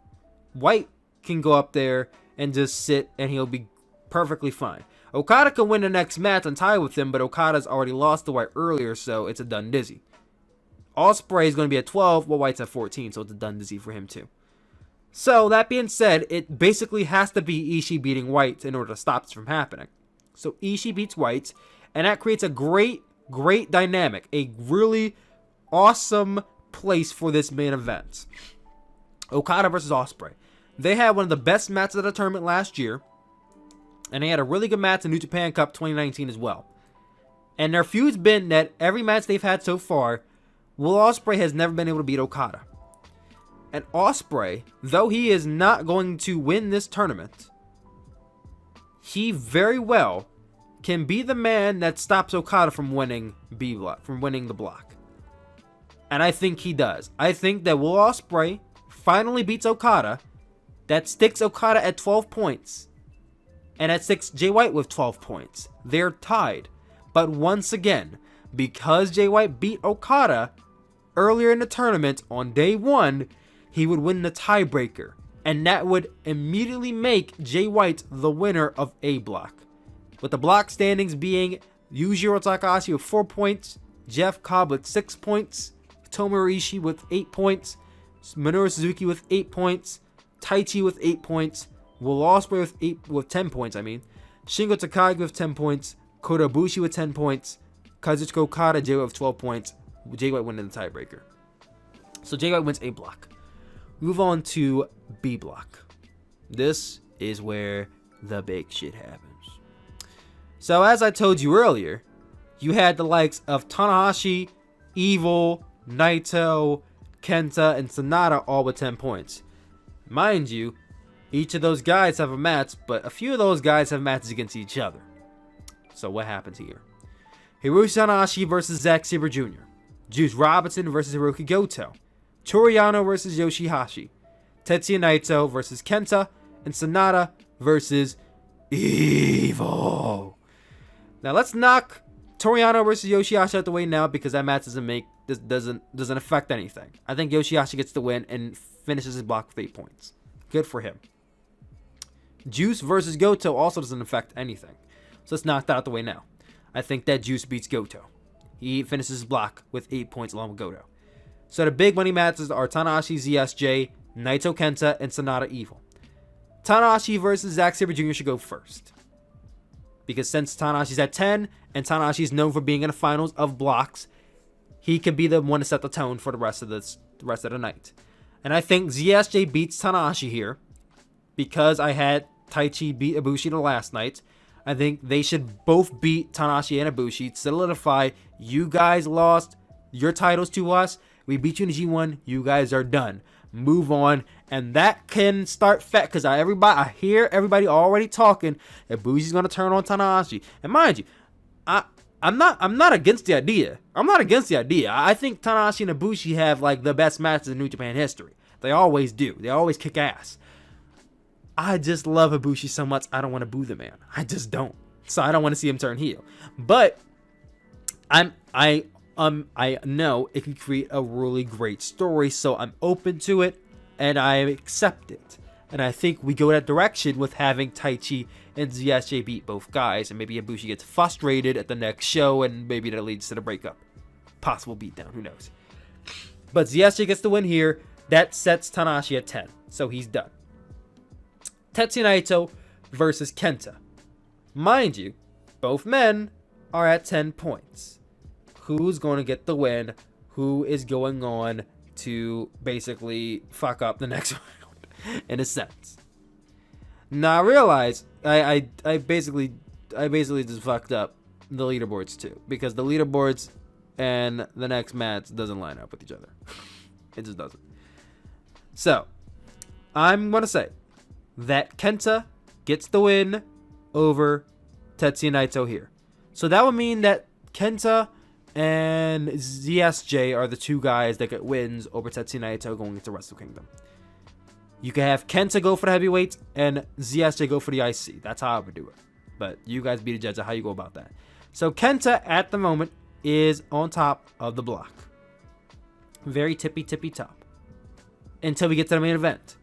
White can go up there and just sit and he'll be perfectly fine. Okada can win the next match and tie with him, but Okada's already lost to White earlier, so it's a done dizzy. Ospreay is going to be at 12, while White's at 14, so it's a done dizzy for him too. So, that being said, it basically has to be Ishii beating White in order to stop this from happening. So, Ishii beats White, and that creates a great dynamic. A really awesome place for this main event. Okada versus Ospreay. They had one of the best matches of the tournament last year. And they had a really good match in New Japan Cup 2019 as well. And their feud's been that every match they've had so far, Will Ospreay has never been able to beat Okada. And Ospreay, though he is not going to win this tournament, he very well can be the man that stops Okada from winning the block. And I think he does. I think that Will Ospreay finally beats Okada. That sticks Okada at 12 points. And that sticks Jay White with 12 points. They're tied. But once again, because Jay White beat Okada earlier in the tournament on day 1, he would win the tiebreaker. And that would immediately make Jay White the winner of A block. With the block standings being Yujiro Takahashi with 4 points, Jeff Cobb with 6 points, Tomorishi with 8 points, Manure Suzuki with 8 points, Taichi with 8 points, Will Ospreay with 10 points, Shingle Takage with 10 points, Kotabushi with 10 points, Kazuchika Okada, Jay White with 12 points, Jay White winning the tiebreaker. So Jay White wins A block. Move on to B block. This is where the big shit happens. So as I told you earlier, you had the likes of Tanahashi, Evil, Naito, Kenta, and Sonata all with 10 points. Mind you, each of those guys have a match, but a few of those guys have matches against each other. So what happens here? Hiroshi Tanahashi versus Zack Sabre Jr. Juice Robinson versus Hiroki Goto. Toriano versus Yoshiyashi. Tetsuya Naito versus Kenta. And Sonata versus Evil. Now let's knock Toriano versus Yoshiyashi out the way now because that match doesn't affect anything. I think Yoshiyashi gets the win and finishes his block with 8 points. Good for him. Juice versus Goto also doesn't affect anything. So let's knock that out the way now. I think that Juice beats Goto. He finishes his block with 8 points along with Goto. So the big money matches are Tanahashi, ZSJ, Naito, Kenta, and Sonata, Evil. Tanahashi versus Zack Sabre Jr. should go first. Because since Tanahashi's at 10, and Tanahashi's known for being in the finals of blocks, he could be the one to set the tone for the rest of the night. And I think ZSJ beats Tanahashi here, because I had Taichi beat Ibushi the last night. I think they should both beat Tanahashi and Ibushi, solidify, you guys lost your titles to us, we beat you in the G1, you guys are done. Move on, and that can start fat, because I hear everybody already talking that Ibushi's going to turn on Tanahashi. And mind you, I'm not against the idea. I think Tanahashi and Ibushi have like the best matches in New Japan history. They always do. They always kick ass. I just love Ibushi so much, I don't want to boo the man. I just don't. So I don't want to see him turn heel. But I know it can create a really great story, so I'm open to it and I accept it. And I think we go that direction with having Taichi and ZSJ beat both guys, and maybe Ibushi gets frustrated at the next show, and maybe that leads to the breakup. Possible beatdown, who knows. But ZSJ gets the win here. That sets Tanahashi at 10, so he's done. Tetsuya Naito versus Kenta. Mind you, both men are at 10 points. Who's going to get the win? Who is going on to basically fuck up the next round, in a sense? Now I realize I basically just fucked up the leaderboards too, because the leaderboards and the next match doesn't line up with each other. It just doesn't. So I'm gonna say that Kenta gets the win over Tetsuya Naito here. So that would mean that Kenta and ZSJ are the two guys that get wins over Tetsuya Naito going into Wrestle Kingdom. You can have Kenta go for the heavyweight and ZSJ go for the IC. That's how I would do it. But you guys be the judge of how you go about that. So Kenta at the moment is on top of the block. Very tippy top. Until we get to the main event.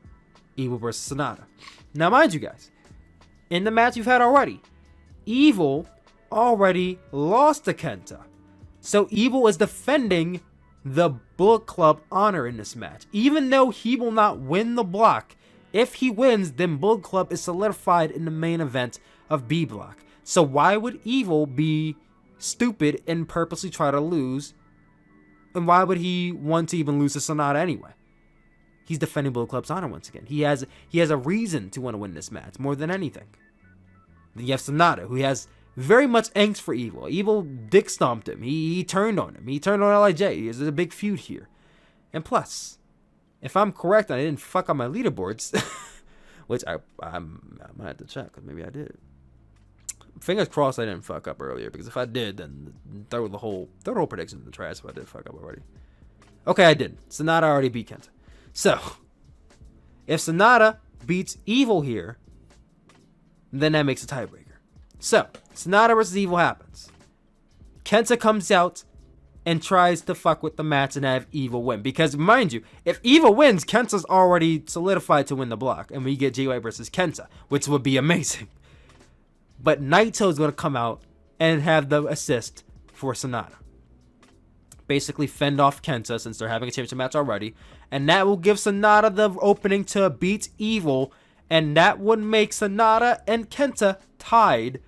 Evil versus Sonata. Now mind you guys, in the match you've had already, Evil already lost to Kenta. So Evil is defending the Bullet Club honor in this match. Even though he will not win the block, if he wins, then Bullet Club is solidified in the main event of B block. So why would Evil be stupid and purposely try to lose? And why would he want to even lose to Sonata anyway? He's defending Bullet Club's honor once again. He has a reason to want to win this match more than anything. Then you have Sonata, who has very much angst for Evil. Evil dick stomped him. He turned on him. He turned on LIJ. There's a big feud here. And plus, if I'm correct, I didn't fuck up my leaderboards, which I might have to check, because maybe I did. Fingers crossed I didn't fuck up earlier, because if I did, then throw the whole prediction in the trash if I did fuck up already. Okay, I did. Sonata already beat Kenta. So, if Sonata beats Evil here, then that makes a tiebreaker. So, Sonata versus Evil happens. Kenta comes out and tries to fuck with the match and have Evil win. Because, mind you, if Evil wins, Kenta's already solidified to win the block. And we get Jay White versus Kenta, which would be amazing. But Naito's going to come out and have the assist for Sonata. Basically fend off Kenta since they're having a championship match already. And that will give Sonata the opening to beat Evil. And that would make Sonata and Kenta tied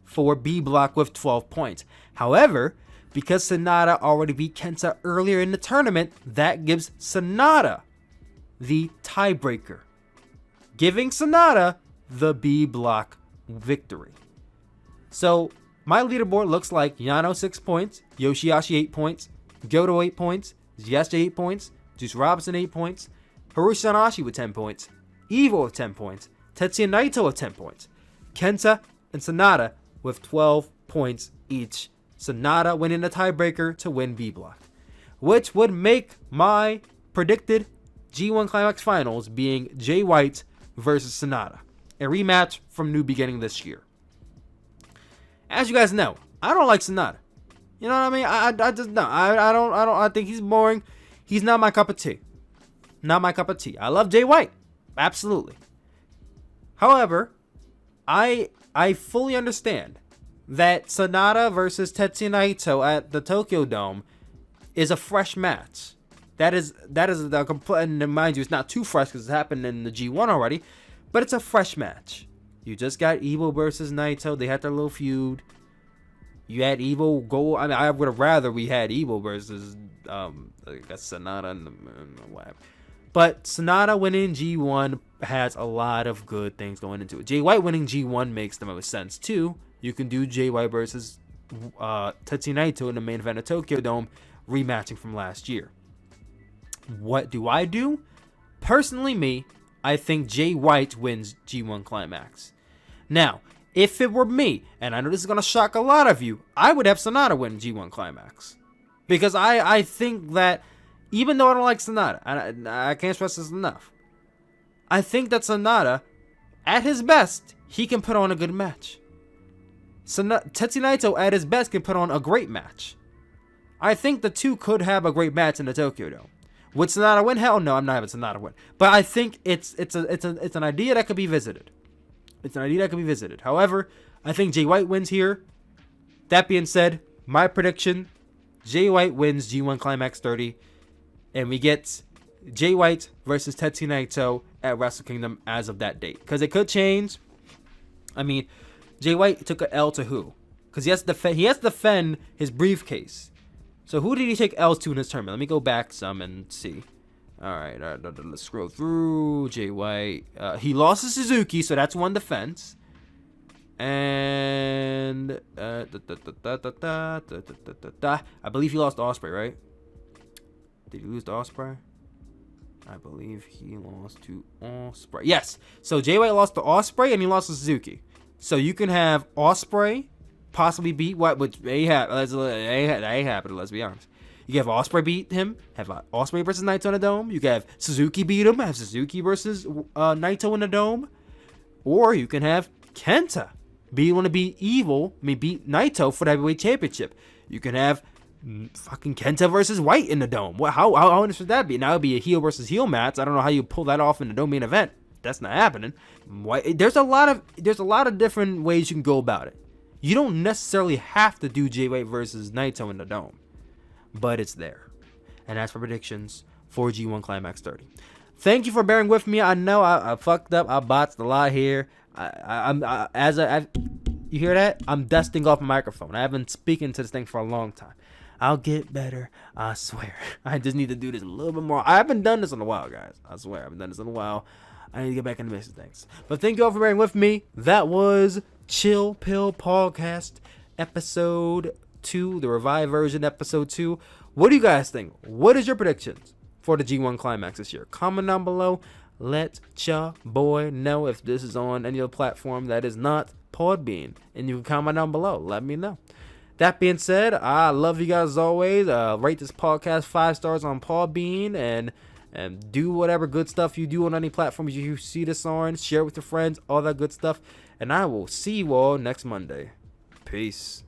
for B block with 12 points. However, because Sonata already beat Kenta earlier in the tournament, that gives Sonata the tiebreaker, giving Sonata the B block victory. So my leaderboard looks like Yano 6 points, Yoshiyashi 8 points, Goto 8 points, ZSJ 8 points, Juice Robinson 8 points, Hiroshi Tanahashi with 10 points, Evil with 10 points, Tetsuya Naito with 10 points, Kenta and Sonata with 12 points each. Sonata winning the tiebreaker to win B block, which would make my predicted G1 Climax Finals being Jay White versus Sonata, a rematch from New Beginning this year. As you guys know, I don't like Sonata. You know what I mean? I just no. I think he's boring. He's not my cup of tea. Not my cup of tea. I love Jay White, absolutely. However, I fully understand that Sonata versus Tetsuya Naito at the Tokyo Dome is a fresh match. That is the complete. And mind you, it's not too fresh because it happened in the G1 already, but it's a fresh match. You just got Evo versus Naito. They had their little feud. You had Evo go. I mean, I would have rather we had Evo versus I guess Sonata and whatever. But Sonata winning G1 has a lot of good things going into it. Jay White winning G1 makes the most sense too. You can do Jay White versus Tetsuya Naito in the main event of Tokyo Dome, rematching from last year. What do I do? Personally, me, I think Jay White wins G1 Climax. Now, if it were me, and I know this is going to shock a lot of you, I would have Sonata win G1 Climax. Because I think that, even though I don't like Sonata, I can't stress this enough, I think that Sonata, at his best, he can put on a good match. Tetsuya Naito, at his best, can put on a great match. I think the two could have a great match in the Tokyo Dome. Would Sonata win? Hell no, I'm not having Sonata win. But I think it's an idea that could be visited. It's an idea that could be visited. However, I think Jay White wins here. That being said, my prediction, Jay White wins G1 Climax 30. And we get Jay White versus Tetsuya Naito at Wrestle Kingdom as of that date. Because it could change. I mean, Jay White took an L to who? Because he has to defend his briefcase. So who did he take L's to in his tournament? Let me go back some and see. All right, let's scroll through. Jay White. He lost to Suzuki, so that's one defense. And I believe he lost to Osprey, right? Did he lose to Osprey? I believe he lost to Osprey. Yes. So Jay White lost to Osprey and he lost to Suzuki. So you can have Osprey possibly beat what, which ain't happened, let's be honest. You can have Osprey beat him, have Osprey versus Naito in the Dome. You can have Suzuki beat him, have Suzuki versus Naito in the Dome. Or you can have Kenta beat Naito for the heavyweight championship. You can have fucking Kenta versus White in the Dome. How honest would that be? Now it'd be a heel versus heel match. I don't know how you pull that off in the Dome main event. That's not happening. There's a lot of different ways you can go about it. You don't necessarily have to do Jay White versus Naito in the Dome, but it's there. And that's for predictions for G1 Climax 30. Thank you for bearing with me. I know I fucked up. I botched a lot here. You hear that? I'm dusting off my microphone. I have been speaking to this thing for a long time. I'll get better. I swear. I just need to do this a little bit more. I haven't done this in a while, guys. I swear. I haven't done this in a while. I need to get back in the mix of things. But thank you all for bearing with me. That was Chill Pill Podcast episode 2, the revived version episode 2. What do you guys think? What is your predictions for the G1 Climax this year? Comment down below. Let ya boy know if this is on any other platform that is not Podbean. And you can comment down below. Let me know. That being said, I love you guys as always. Rate this podcast 5 stars on Podbean and do whatever good stuff you do on any platforms you see this on. Share it with your friends, all that good stuff. And I will see you all next Monday. Peace.